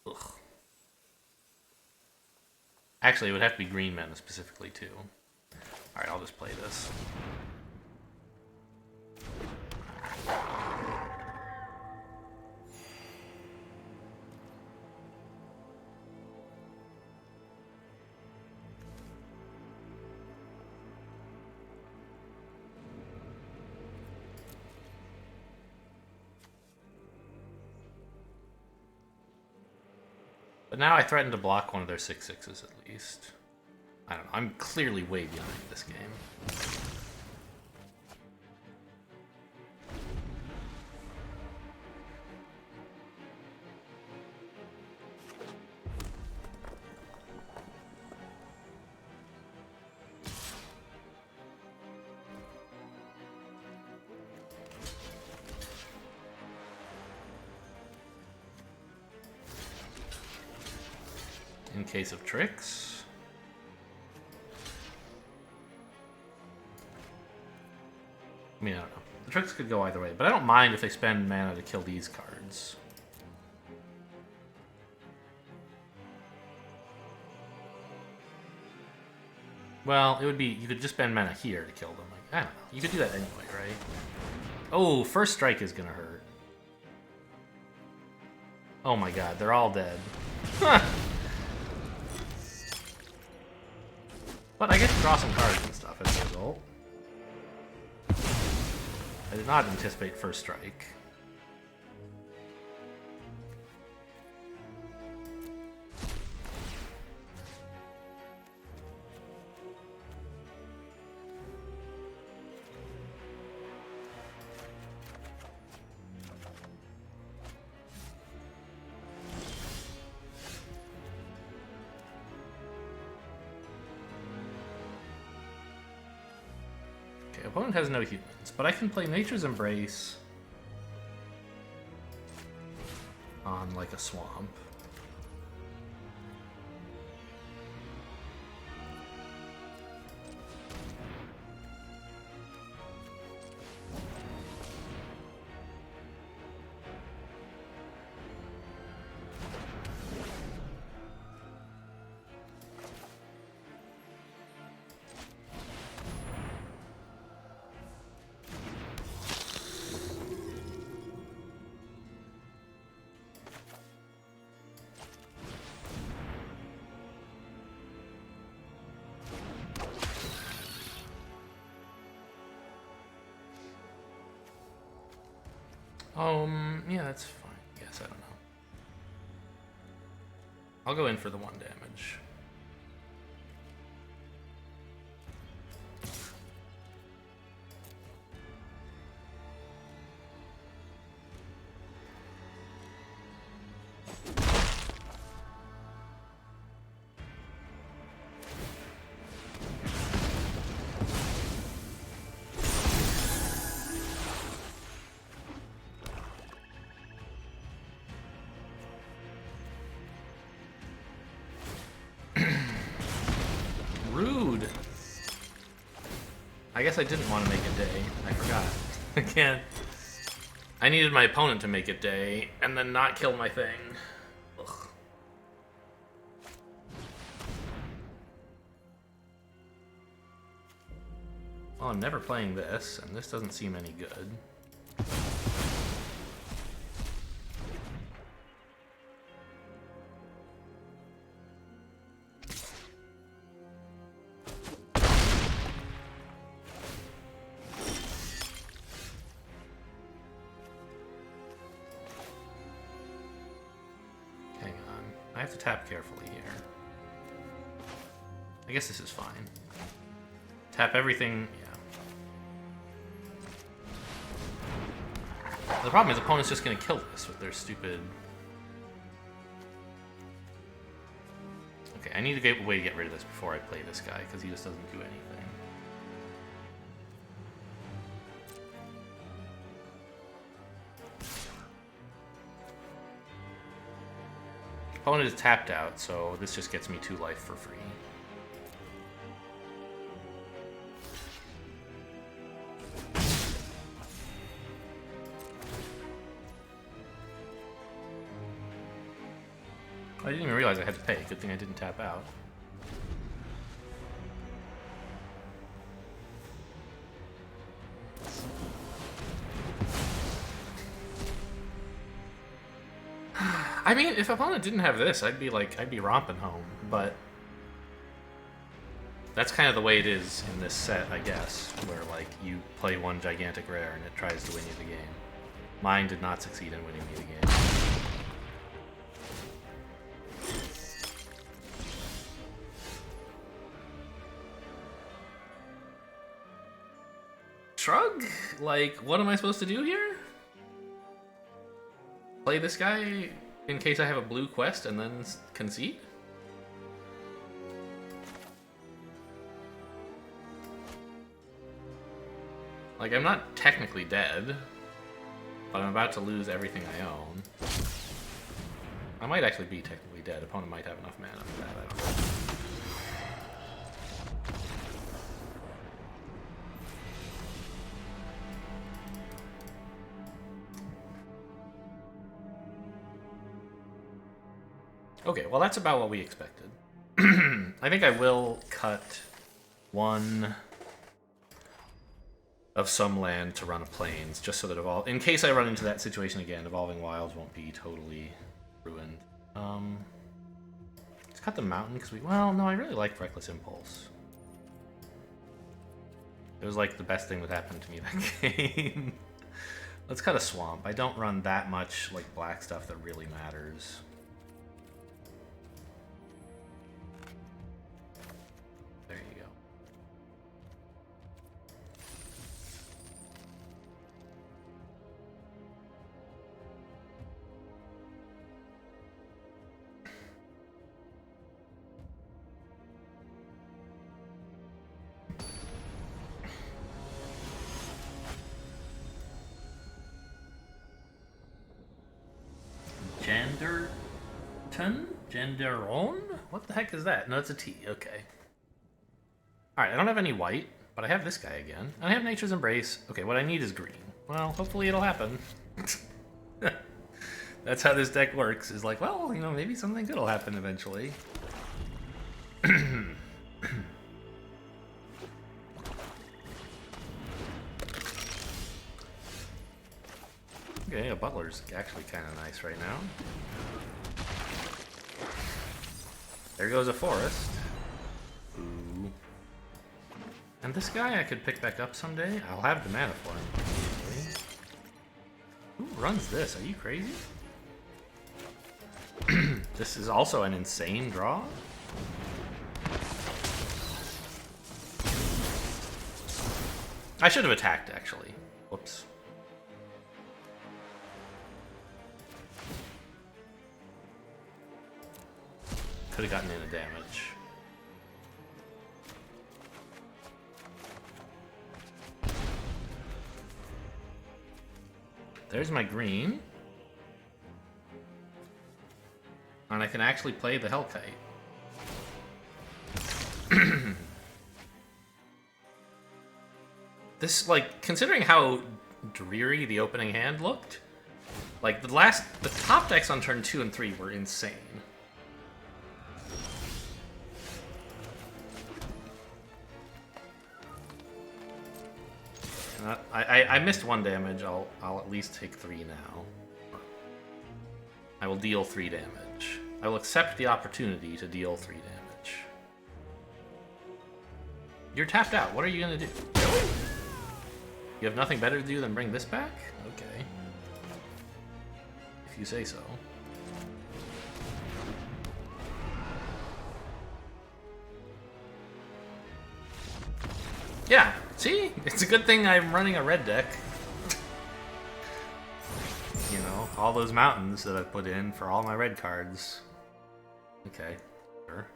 Ugh. Actually, it would have to be green mana specifically, too. Alright, I'll just play this. But now I threaten to block one of their 6/6s at least. I don't know. I'm clearly way behind this game. In case of tricks. I mean, I don't know. The tricks could go either way, but I don't mind if they spend mana to kill these cards. Well, it would be, you could just spend mana here to kill them. Like, I don't know. You could do that anyway, right? Oh, first strike is gonna hurt. Oh my god, they're all dead. But I get to draw some cards and stuff as a result. I did not anticipate first strike. Opponent has no humans, but I can play Nature's Embrace on like a swamp. Yeah, that's fine. Guess I don't know. I'll go in for the 1 damage. Rude. I guess I didn't want to make it day. I forgot. Again. I needed my opponent to make it day, and then not kill my thing. Ugh. Well, I'm never playing this, and this doesn't seem any good. have to tap carefully here. I guess this is fine. Tap everything, yeah. The problem is opponent's just gonna kill this with their stupid... Okay, I need to get a way to get rid of this before I play this guy, because he just doesn't do anything. Opponent is tapped out, so this just gets me 2 life for free. I didn't even realize I had to pay. Good thing I didn't tap out. I mean, if opponent didn't have this, I'd be romping home, but that's kind of the way it is in this set, I guess, where like you play one gigantic rare and it tries to win you the game. Mine did not succeed in winning me the game. Shrug? Like, what am I supposed to do here? Play this guy in case I have a blue quest and then concede? Like, I'm not technically dead, but I'm about to lose everything I own. I might actually be technically dead. Opponent might have enough mana for that, I don't know. Okay, well that's about what we expected. I think I will cut one of some land to run a Plains, just so that in case I run into that situation again, Evolving Wilds won't be totally ruined. Let's cut the mountain, because well, no, I really like Reckless Impulse. It was like the best thing that happened to me that game. Let's cut a swamp. I don't run that much like black stuff that really matters. There you go. Genderon? What the heck is that? No, it's a T. Okay. Alright, I don't have any white, but I have this guy again. I have Nature's Embrace. Okay, what I need is green. Well, hopefully it'll happen. That's how this deck works. Is like, well, you know, maybe something good will happen eventually. Okay, a Butler's actually kind of nice right now. There goes a forest. Ooh. And this guy I could pick back up someday. I'll have the mana for him. Who runs this? Are you crazy? This is also an insane draw. I should have attacked, actually. Whoops. Could have gotten in a damage. There's my green. And I can actually play the Hellkite. This, like, considering how dreary the opening hand looked, like, the top decks on turn 2 and 3 were insane. I missed 1 damage. I'll at least take 3 now. I will deal 3 damage. I will accept the opportunity to deal 3 damage. You're tapped out. What are you gonna do? You have nothing better to do than bring this back? Okay. If you say so. Yeah, see? It's a good thing I'm running a red deck. You know, all those mountains that I put in for all my red cards. Okay, sure.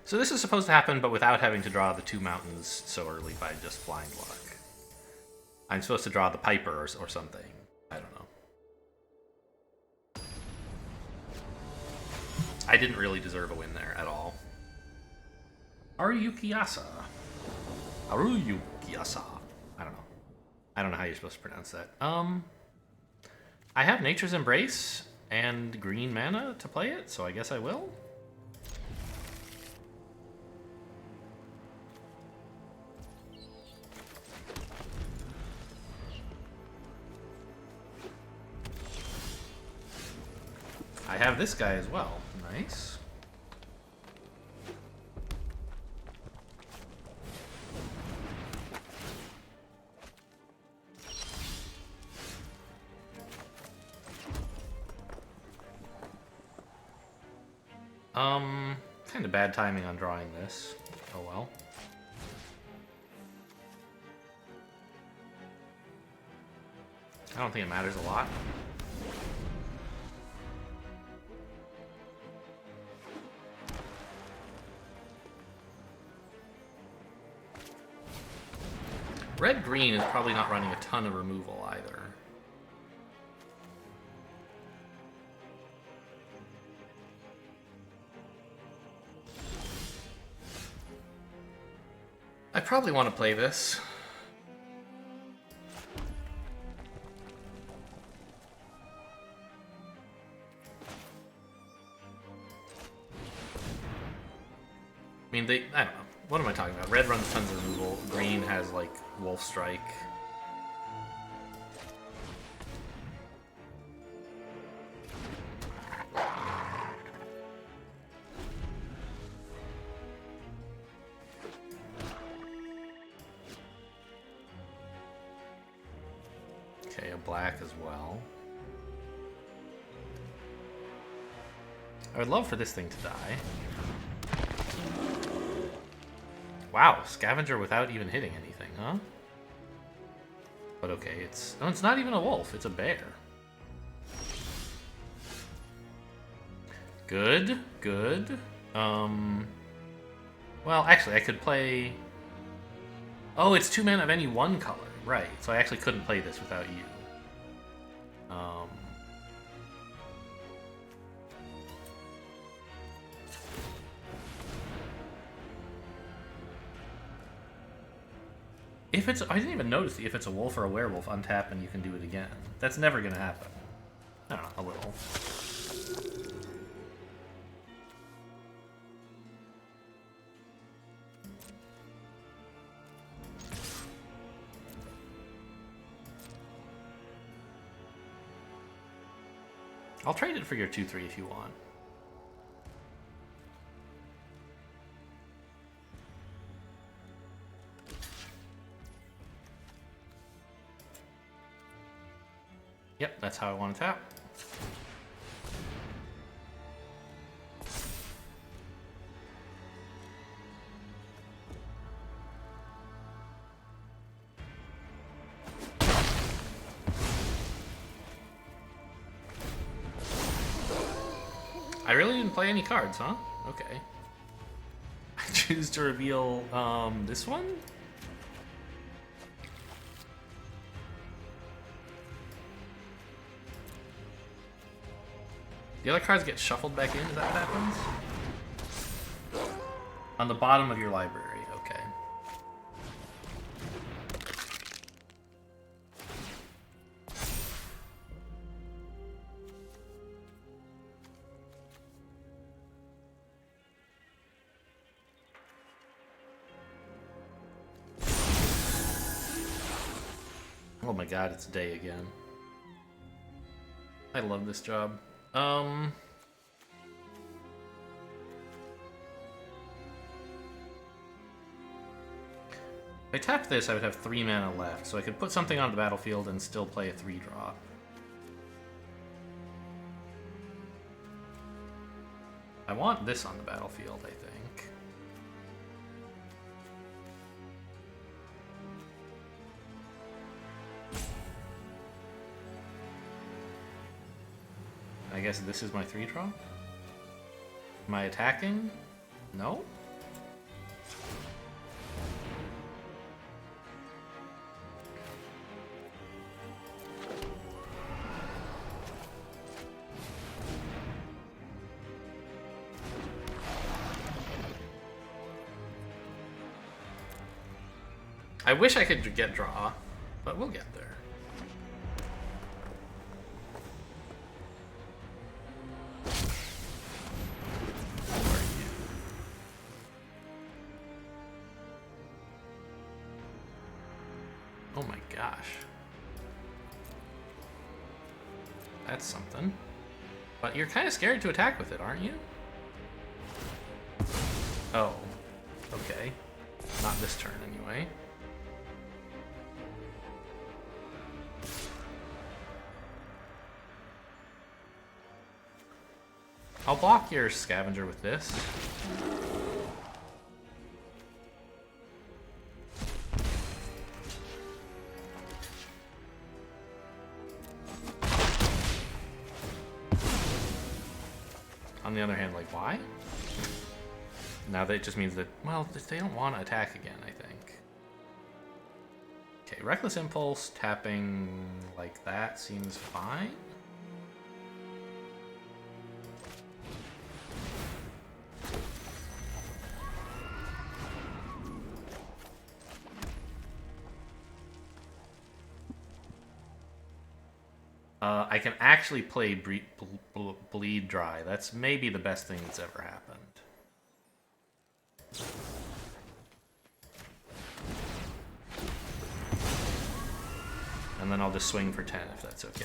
So this is supposed to happen, but without having to draw the 2 mountains so early by just blind luck. I'm supposed to draw the Piper or something. I don't know. I didn't really deserve a win there at all. Aruyukiasa. Aruyukiasa. I don't know. I don't know how you're supposed to pronounce that. I have Nature's Embrace and green mana to play it, so I guess I will. I have this guy as well. Nice. Kind of bad timing on drawing this. Oh well. I don't think it matters a lot. Red-green is probably not running a ton of removal either. I probably want to play this. I mean, I don't know. What am I talking about? Red runs tons of removal. Green has, like, Wolf Strike. Okay, a black as well. I would love for this thing to die. Wow, Scavenger without even hitting anything, huh? But okay, it's not even a wolf, it's a bear. Good, good. Well, actually, I could play... Oh, it's 2 mana of any one color. Right, so I actually couldn't play this without you. If it's... I didn't even notice if it's a wolf or a werewolf, untap and you can do it again. That's never gonna happen. I don't know, a little. I'll trade it for your 2/3 if you want. Yep, that's how I want to tap. I really didn't play any cards, huh? Okay. I choose to reveal this one? The other cards get shuffled back in, is that what happens? On the bottom of your library, okay. Oh my god, it's day again. I love this job. If I tap this, I would have 3 mana left, so I could put something on the battlefield and still play a 3-drop. I want this on the battlefield, I think. guess this is my 3-drop? Am I attacking? No? I wish I could get draw, but we'll get there. Oh my gosh. That's something. But you're kind of scared to attack with it, aren't you? Oh. Okay. Not this turn, anyway. I'll block your scavenger with this. On the other hand, like, why? Now that just means that, well, they don't want to attack again, I think. Okay, Reckless Impulse, tapping like that seems fine. I can actually play Bleed Dry. That's maybe the best thing that's ever happened. And then I'll just swing for 10 if that's okay.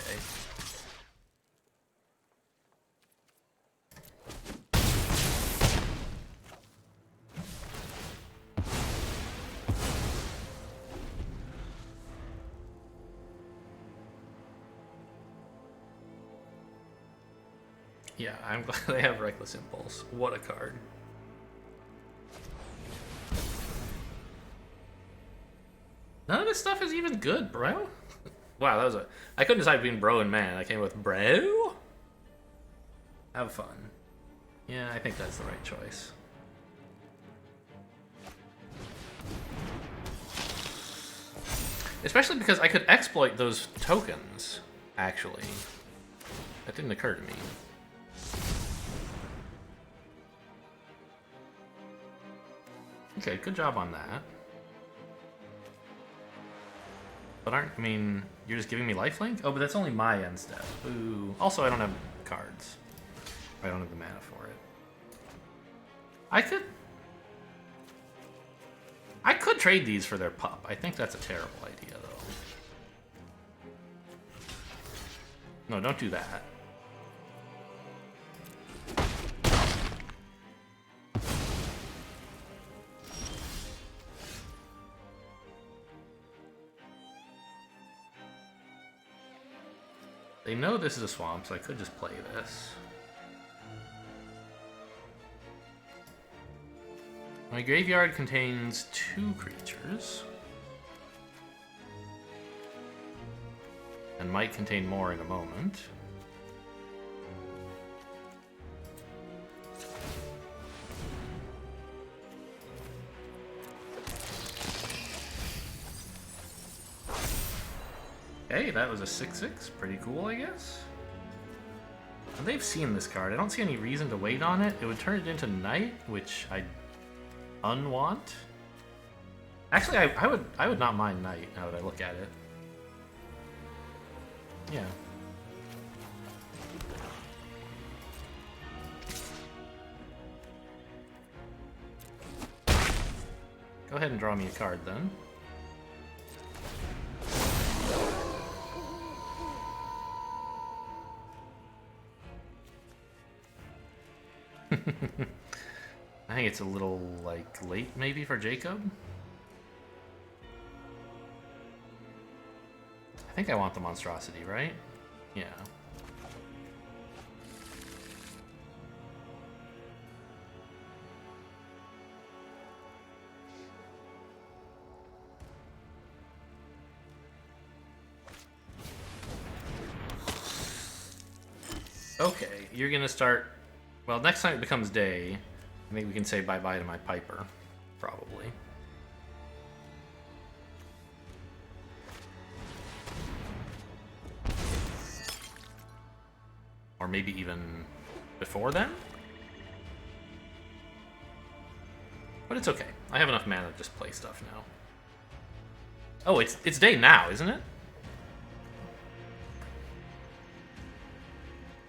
Yeah, I'm glad they have Reckless Impulse. What a card. None of this stuff is even good, bro. Wow, that was a... I couldn't decide between bro and man. I came with bro. Have fun. Yeah, I think that's the right choice. Especially because I could exploit those tokens, actually. That didn't occur to me. Okay, good job on that. But I mean, you're just giving me lifelink? Oh, but that's only my end step. Ooh. Also, I don't have cards. I don't have the mana for it. I could trade these for their pup. I think that's a terrible idea, though. No, don't do that. They know this is a swamp, so I could just play this. My graveyard contains 2 creatures. And might contain more in a moment. Hey, that was a 6/6. Pretty cool, I guess. And they've seen this card. I don't see any reason to wait on it. It would turn it into Night, which I unwant. Actually, I would not mind Night now that I look at it. Yeah. Go ahead and draw me a card then. I think it's a little, like, late maybe for Jacob. I think I want the monstrosity, right? Yeah. Okay, you're gonna start... Well, next time it becomes day, I think we can say bye-bye to my Piper. Probably. Or maybe even before then? But it's okay. I have enough mana to just play stuff now. Oh, it's day now, isn't it?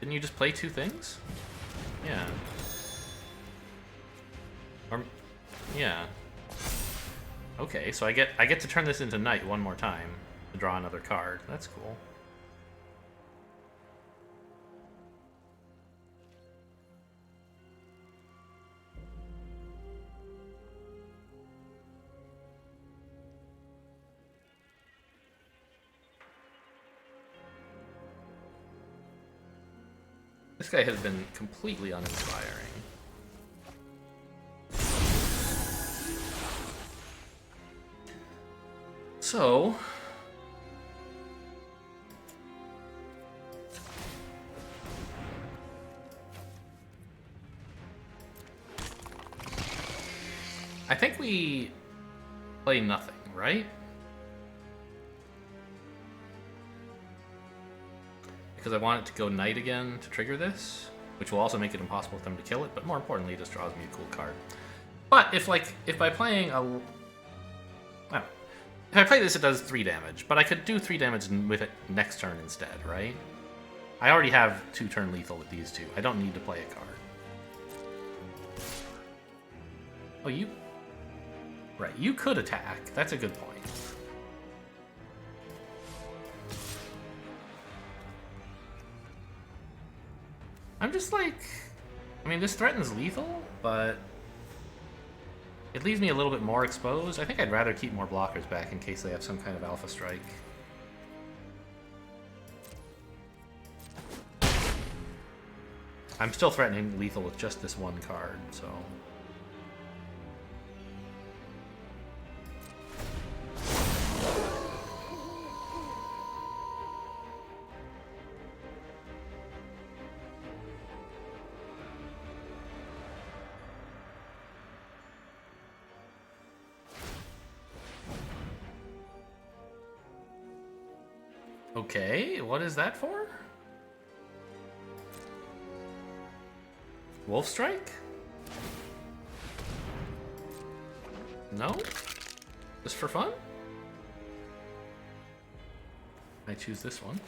Didn't you just play 2 things? Yeah. Or yeah. Okay, so I get to turn this into night one more time to draw another card. That's cool. This guy has been completely uninspiring. So... I think we play nothing, right? Because I want it to go night again to trigger this, which will also make it impossible for them to kill it, but more importantly, it just draws me a cool card. But if by playing a... Oh, if I play this, it does 3 damage, but I could do 3 damage with it next turn instead, right? I already have 2-turn lethal with these 2. I don't need to play a card. Oh, you... Right, you could attack. That's a good point. I'm just like... I mean, this threatens lethal, but... It leaves me a little bit more exposed. I think I'd rather keep more blockers back in case they have some kind of alpha strike. I'm still threatening lethal with just this one card, so... Okay, what is that for? Wolf Strike? No? Just for fun? I choose this one.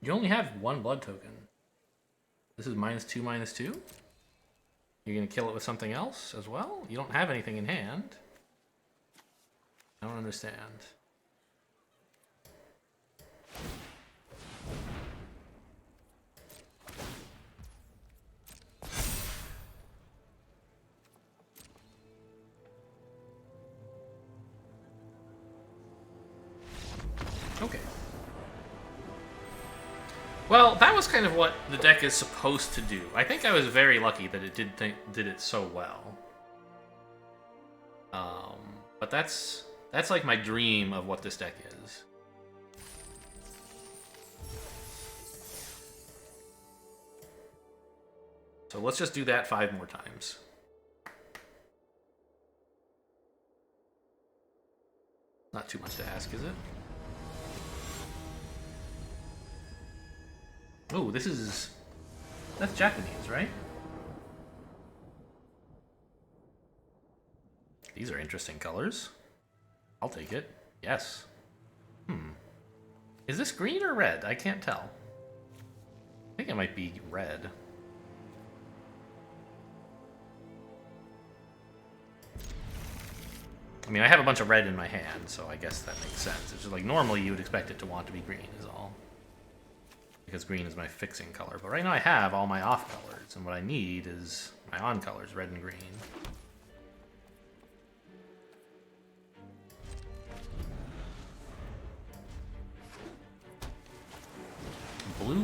You only have 1 blood token. This is -2, -2? You're gonna kill it with something else as well? You don't have anything in hand. I don't understand. Okay. Well, that was kind of what the deck is supposed to do. I think I was very lucky that it did it so well. But that's like my dream of what this deck is. So let's just do that 5 more times. Not too much to ask, is it? Oh, that's Japanese, right? These are interesting colors. I'll take it. Yes. Is this green or red? I can't tell. I think it might be red. I mean, I have a bunch of red in my hand, so I guess that makes sense. It's just like normally you would expect it to want to be green is all. Because green is my fixing color. But right now I have all my off colors, and what I need is my on colors, red and green.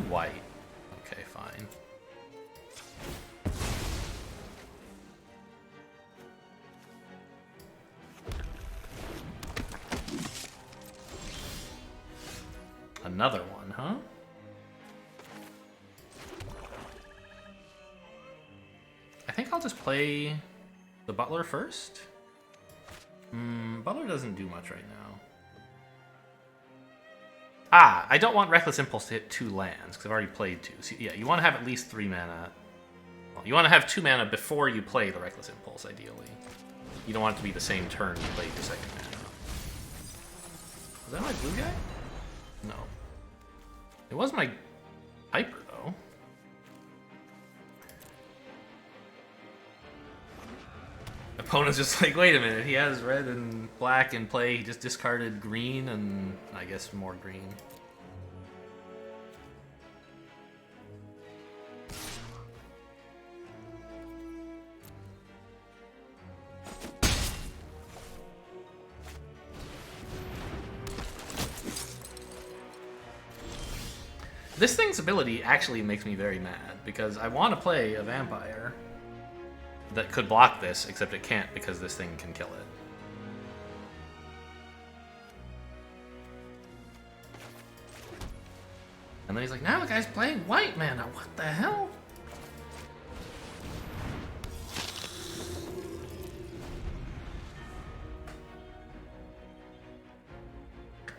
white. Okay, fine. Another one, huh? I think I'll just play the Butler first. Butler doesn't do much right now. Ah, I don't want Reckless Impulse to hit 2 lands, because I've already played 2. So yeah, you want to have at least 3 mana. Well, you want to have 2 mana before you play the Reckless Impulse, ideally. You don't want it to be the same turn you played your second mana. Was that my blue guy? No. It was my Piper, though. Opponent's just like, wait a minute, he has red and black in play, he just discarded green and I guess more green. This thing's ability actually makes me very mad because I want to play a vampire that could block this, except it can't because this thing can kill it. And then he's like, now the guy's playing white mana. What the hell?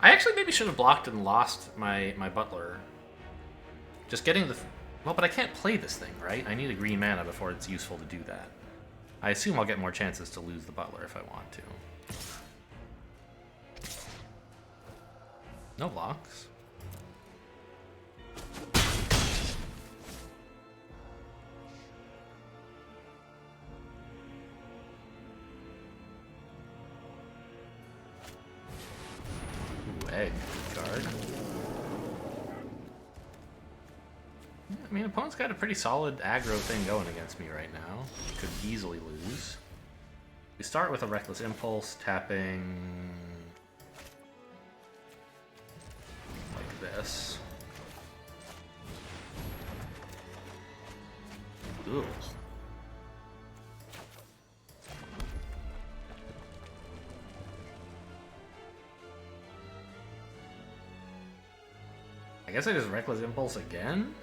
I actually maybe should have blocked and lost my Butler. Just getting the... Well, but I can't play this thing, right? I need a green mana before it's useful to do that. I assume I'll get more chances to lose the Butler if I want to. No blocks. Ooh, egg card. I mean, opponent's got a pretty solid aggro thing going against me right now. Could easily lose. We start with a Reckless Impulse, tapping like this. Ooh. I guess I just Reckless Impulse again?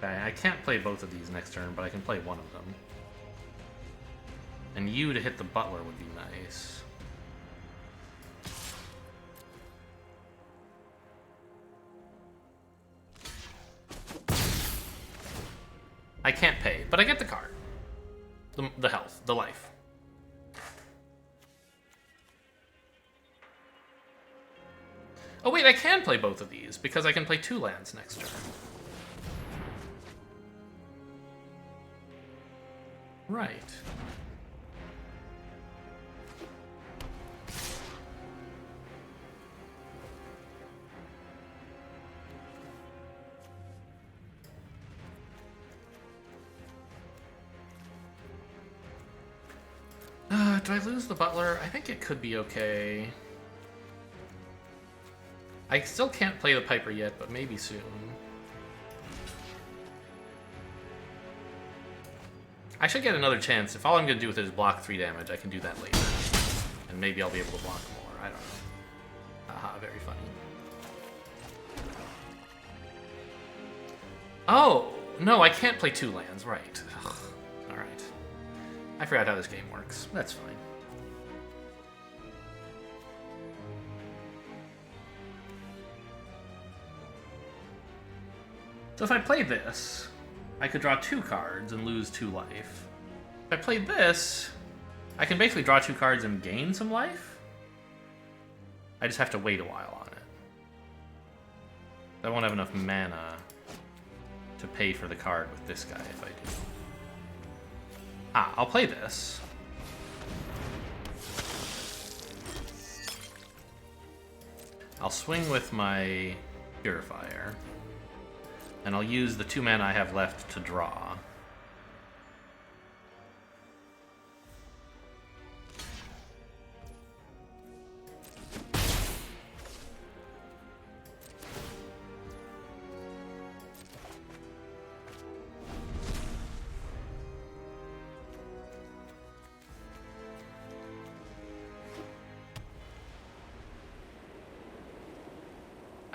I can't play both of these next turn, but I can play one of them. And you to hit the Butler would be nice. I can't pay, but I get the card. The health, the life. Oh wait, I can play both of these, because I can play 2 lands next turn. Right. Do I lose the Butler? I think it could be okay. I still can't play the Piper yet, but maybe soon. I should get another chance. If all I'm going to do with it is block 3 damage, I can do that later. And maybe I'll be able to block more. I don't know. Haha, very funny. Oh! No, I can't play 2 lands. Right. Alright. I forgot how this game works. That's fine. So if I play this, I could draw 2 cards and lose 2 life. If I played this, I can basically draw 2 cards and gain some life. I just have to wait a while on it. I won't have enough mana to pay for the card with this guy if I do. Ah, I'll play this. I'll swing with my Purifier. And I'll use the 2 mana I have left to draw.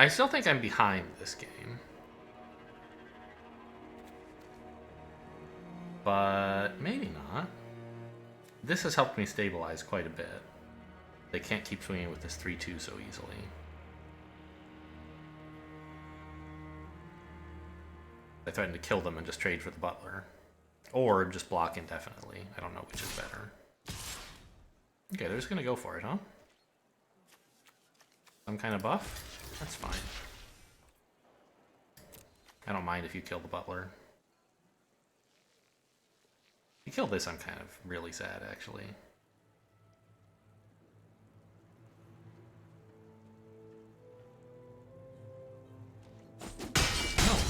I still think I'm behind this game. But maybe not. This has helped me stabilize quite a bit. They can't keep swinging with this 3-2 so easily. I threatened to kill them and just trade for the butler. Or just block indefinitely. I don't know which is better. Okay, they're just gonna go for it, huh? Some kind of buff? That's fine. I don't mind if you kill the butler. If you kill this, I'm kind of really sad, actually.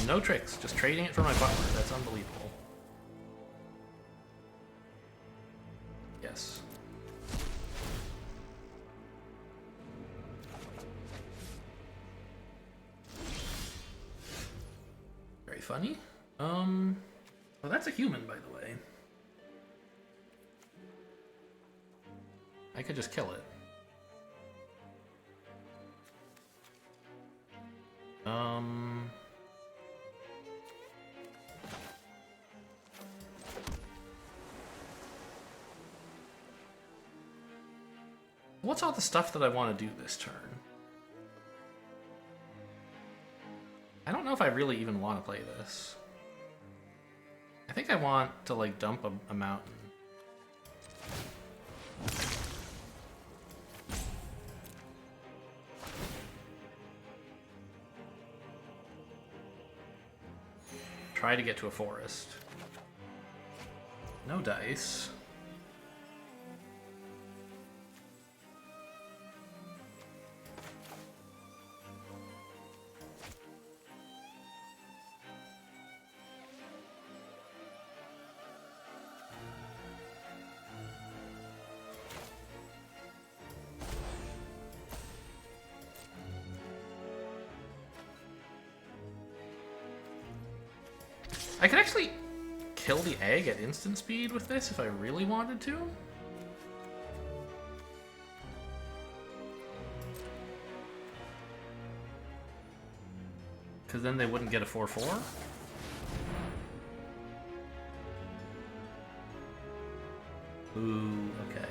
No tricks, just trading it for my butler. That's unbelievable. Yes. Very funny. Well, that's a human, by the way. I could just kill it. What's all the stuff that I want to do this turn? I don't know if I really even want to play this. I think I want to, like, dump a mountain. Try to get to a forest. No dice. I could actually kill the egg at instant speed with this if I really wanted to. Because then they wouldn't get a 4-4. Ooh, okay.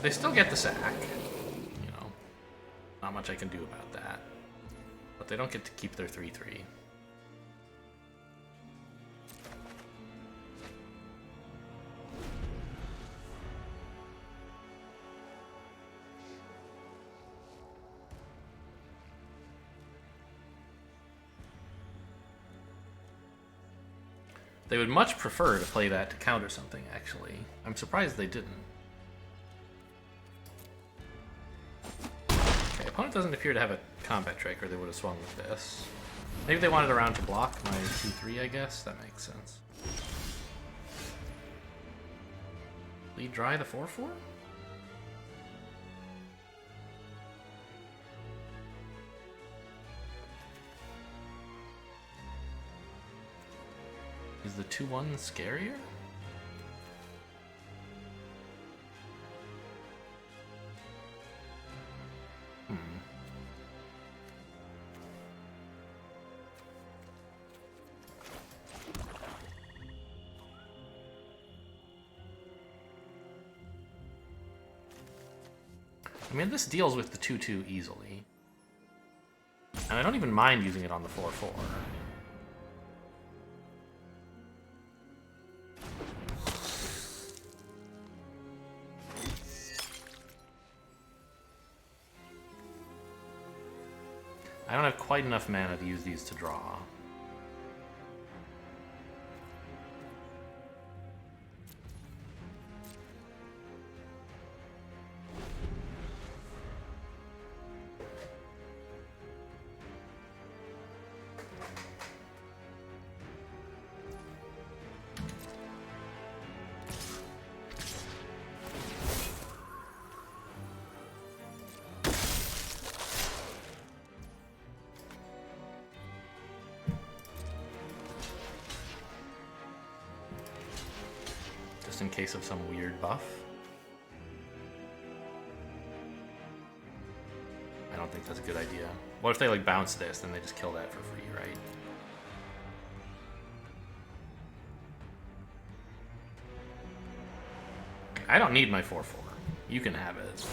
They still get the sack. You know, not much I can do about that. But they don't get to keep their 3-3. They would much prefer to play that to counter something, actually. I'm surprised they didn't. Opponent doesn't appear to have a combat trick, or they would have swung with this. Maybe they wanted a round to block my 2-3, I guess. That makes sense. Lead dry the 4-4? Is the 2-1 scarier? I mean, this deals with the 2-2 easily. And I don't even mind using it on the 4-4. I don't have quite enough mana to use these to draw. just in case of some weird buff. I don't think that's a good idea. What if they like bounce this, then they just kill that for free, right? I don't need my 4/4. You can have it.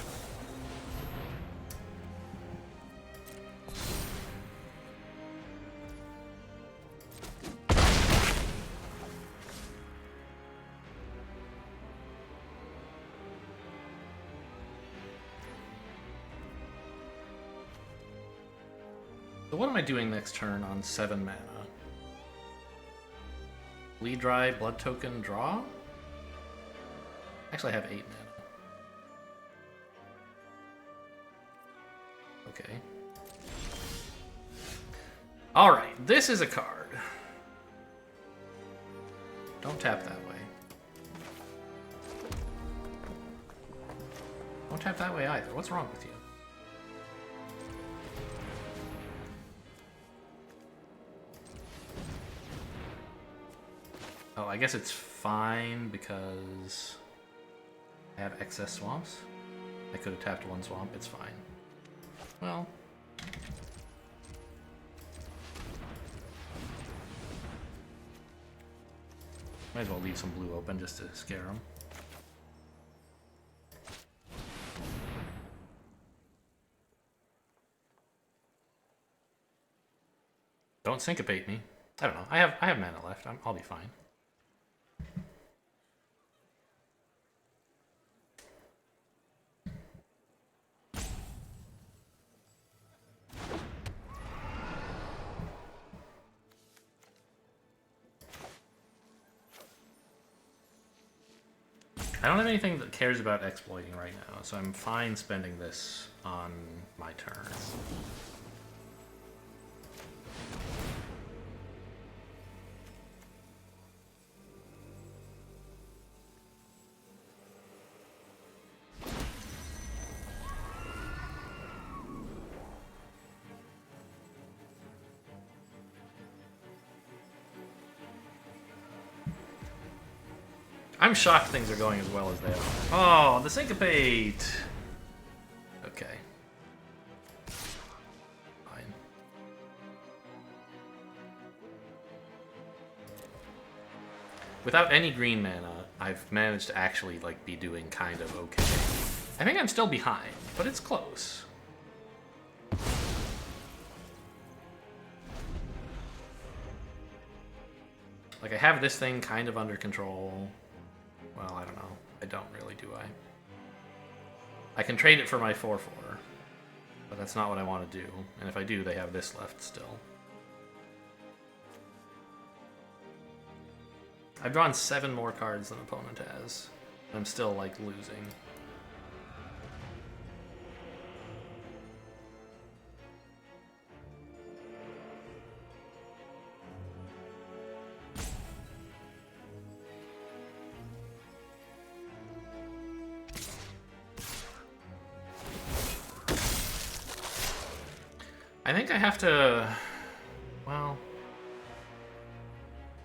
So what am I doing next turn on 7 mana? Bleed Dry, Blood Token, draw? Actually, I have 8 mana. Okay. Alright, this is a card. Don't tap that way. Don't tap that way either. What's wrong with you? Oh, I guess it's fine because I have excess swamps. I could have tapped 1 swamp, it's fine. Well. Might as well leave some blue open just to scare them. Don't syncopate me. I don't know. I have mana left. I'll be fine. I don't have anything that cares about exploiting right now, so I'm fine spending this on my turn. I'm shocked things are going as well as they are. Oh, the syncopate! Okay. Fine. Without any green mana, I've managed to actually like be doing kind of okay. I think I'm still behind, but it's close. Like I have this thing kind of under control. Well, I don't know. I don't really, do I? I can trade it for my 4/4, but that's not what I want to do. And if I do, they have this left still. I've drawn 7 more cards than opponent has. I'm still, like, losing. I think I have to, well,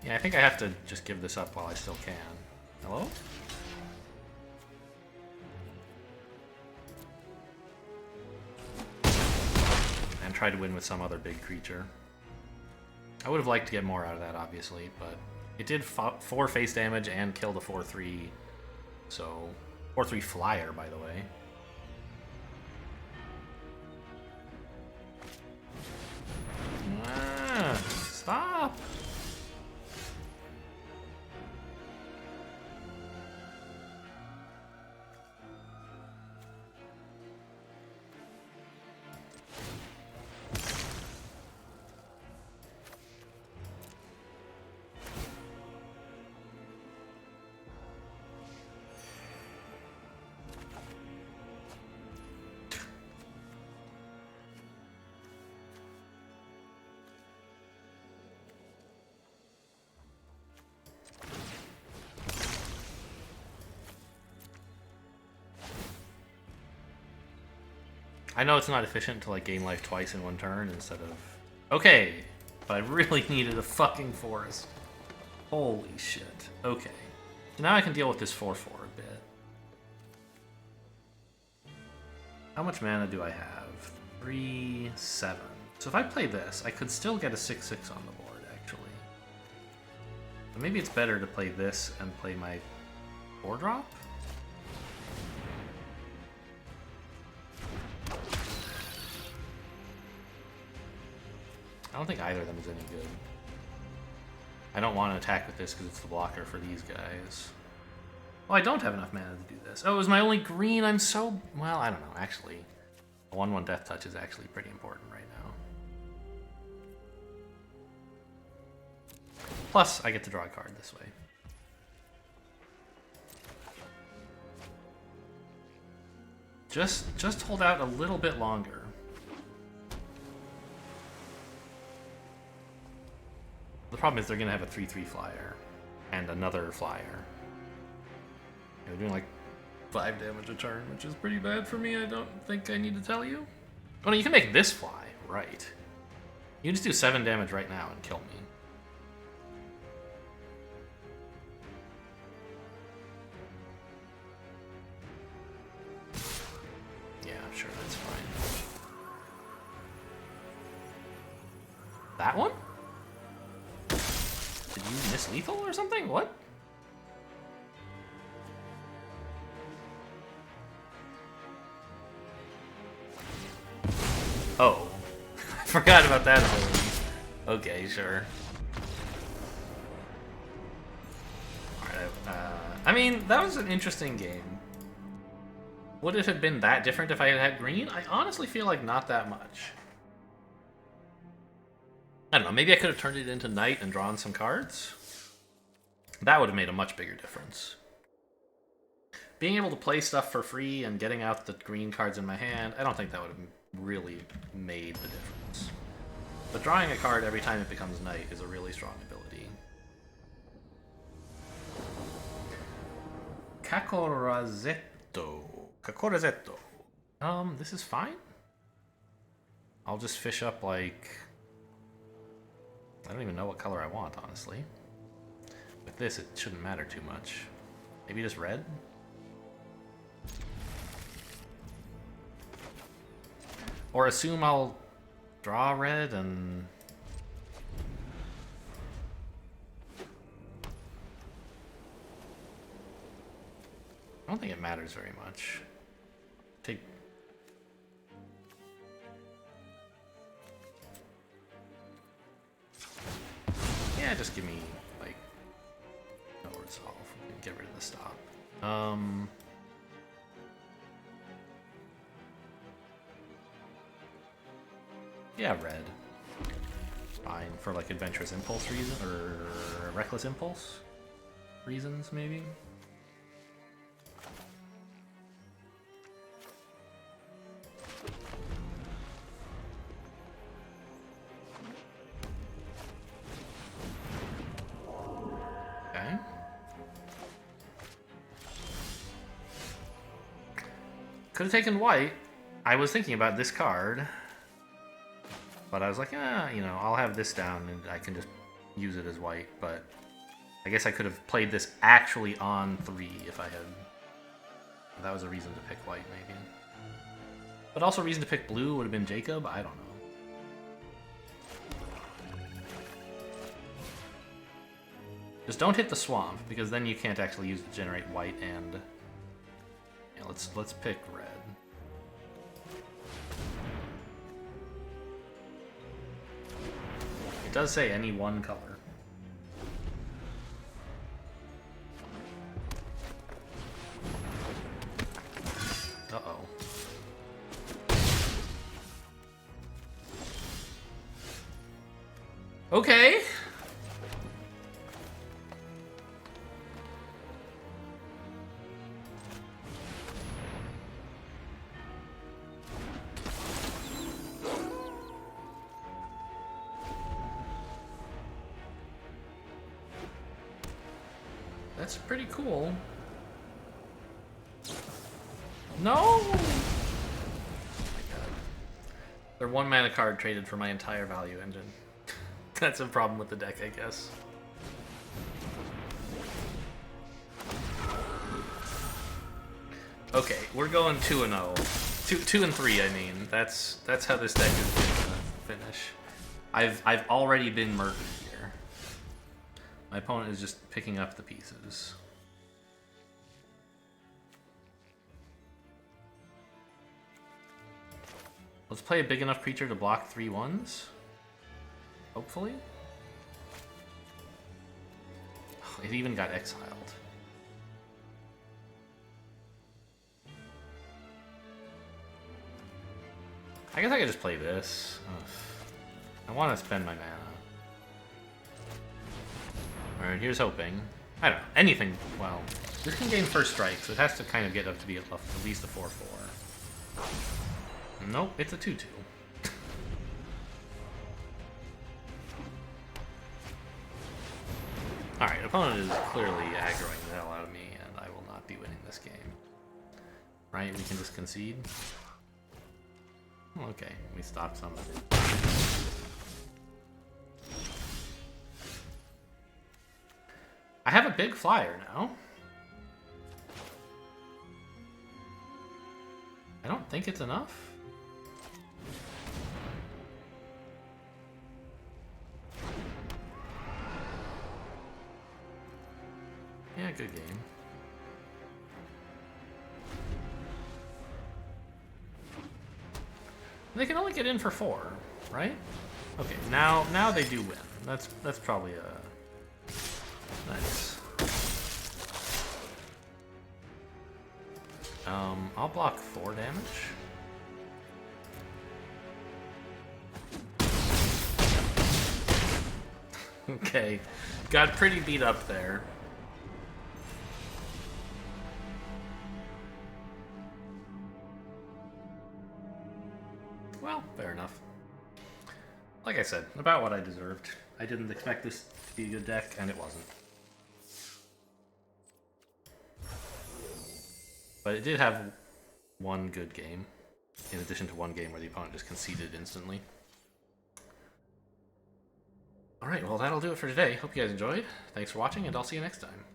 yeah, I think I have to just give this up while I still can. Hello? And try to win with some other big creature. I would have liked to get more out of that, obviously, but it did 4 face damage and kill the 4/3, so 4/3 flyer, by the way. Stop! I know it's not efficient to like gain life twice in 1 turn instead of... Okay, but I really needed a fucking forest. Holy shit. Okay, So now I can deal with this 4/4 a bit. How much mana do I have? 3, 7. So if I play this, I could still get a 6/6 on the board, actually. But maybe it's better to play this and play my 4-drop? I don't think either of them is any good. I don't want to attack with this because it's the blocker for these guys. Oh, I don't have enough mana to do this. Oh, it was my only green. I'm so... Well, I don't know, actually. A 1/1 Death Touch is actually pretty important right now. Plus, I get to draw a card this way. Just hold out a little bit longer. The problem is they're going to have a 3/3 flyer and another flyer. They're doing like 5 damage a turn, which is pretty bad for me. I don't think I need to tell you. Oh no, you can make this fly, right? You can just do 7 damage right now and kill me. Yeah, sure, that's fine. That one? Did you miss lethal or something? What? Oh. I forgot about that ability. Okay, sure. Alright, I mean, that was an interesting game. Would it have been that different if I had had green? I honestly feel like not that much. I don't know, maybe I could have turned it into Knight and drawn some cards. That would have made a much bigger difference. Being able to play stuff for free and getting out the green cards in my hand, I don't think that would have really made the difference. But drawing a card every time it becomes Knight is a really strong ability. Cacorazetto. Cacorazetto. This is fine. I'll just fish up like... I don't even know what color I want, honestly. With this, it shouldn't matter too much. Maybe just red? Or assume I'll draw red and... I don't think it matters very much. Take... Yeah, just give me, like, no resolve. Get rid of the stop. Yeah, red. Fine, for, like, adventurous impulse reason, or reckless impulse reasons, maybe? Okay. Could have taken white. I was thinking about this card. But I was like, you know, I'll have this down and I can just use it as white. But I guess I could have played this actually on 3 if I had... That was a reason to pick white, maybe. But also a reason to pick blue would have been Jacob? I don't know. Just don't hit the swamp, because then you can't actually use it to generate white and... Yeah, let's pick red. It does say any one color. Uh-oh. Okay. That's pretty cool. No! Oh my god. Their 1 mana card traded for my entire value engine. That's a problem with the deck, I guess. Okay, we're going 2-0. 2-3, I mean. That's how this deck is gonna finish. I've already been murdered here. My opponent is just picking up the pieces. Let's play a big enough creature to block 3 1s. Hopefully. Oh, it even got exiled. I guess I could just play this. Ugh. I want to spend my mana. Alright, here's hoping. I don't know. Anything. Well, this can gain first strike, so it has to kind of get up to be at least a 4-4. Nope, it's a 2-2. Alright, opponent is clearly aggroing the hell out of me, and I will not be winning this game. Right, we can just concede. Okay, we stopped some. I have a big flyer now. I don't think it's enough. Yeah, good game. They can only get in for 4, right? Okay, now they do win. That's probably a nice. I'll block 4 damage. Okay, got pretty beat up there. Well, fair enough. Like I said, about what I deserved. I didn't expect this to be a good deck, and it wasn't. But it did have one good game, in addition to one game where the opponent just conceded instantly. Alright, well that'll do it for today. Hope you guys enjoyed. Thanks for watching, and I'll see you next time.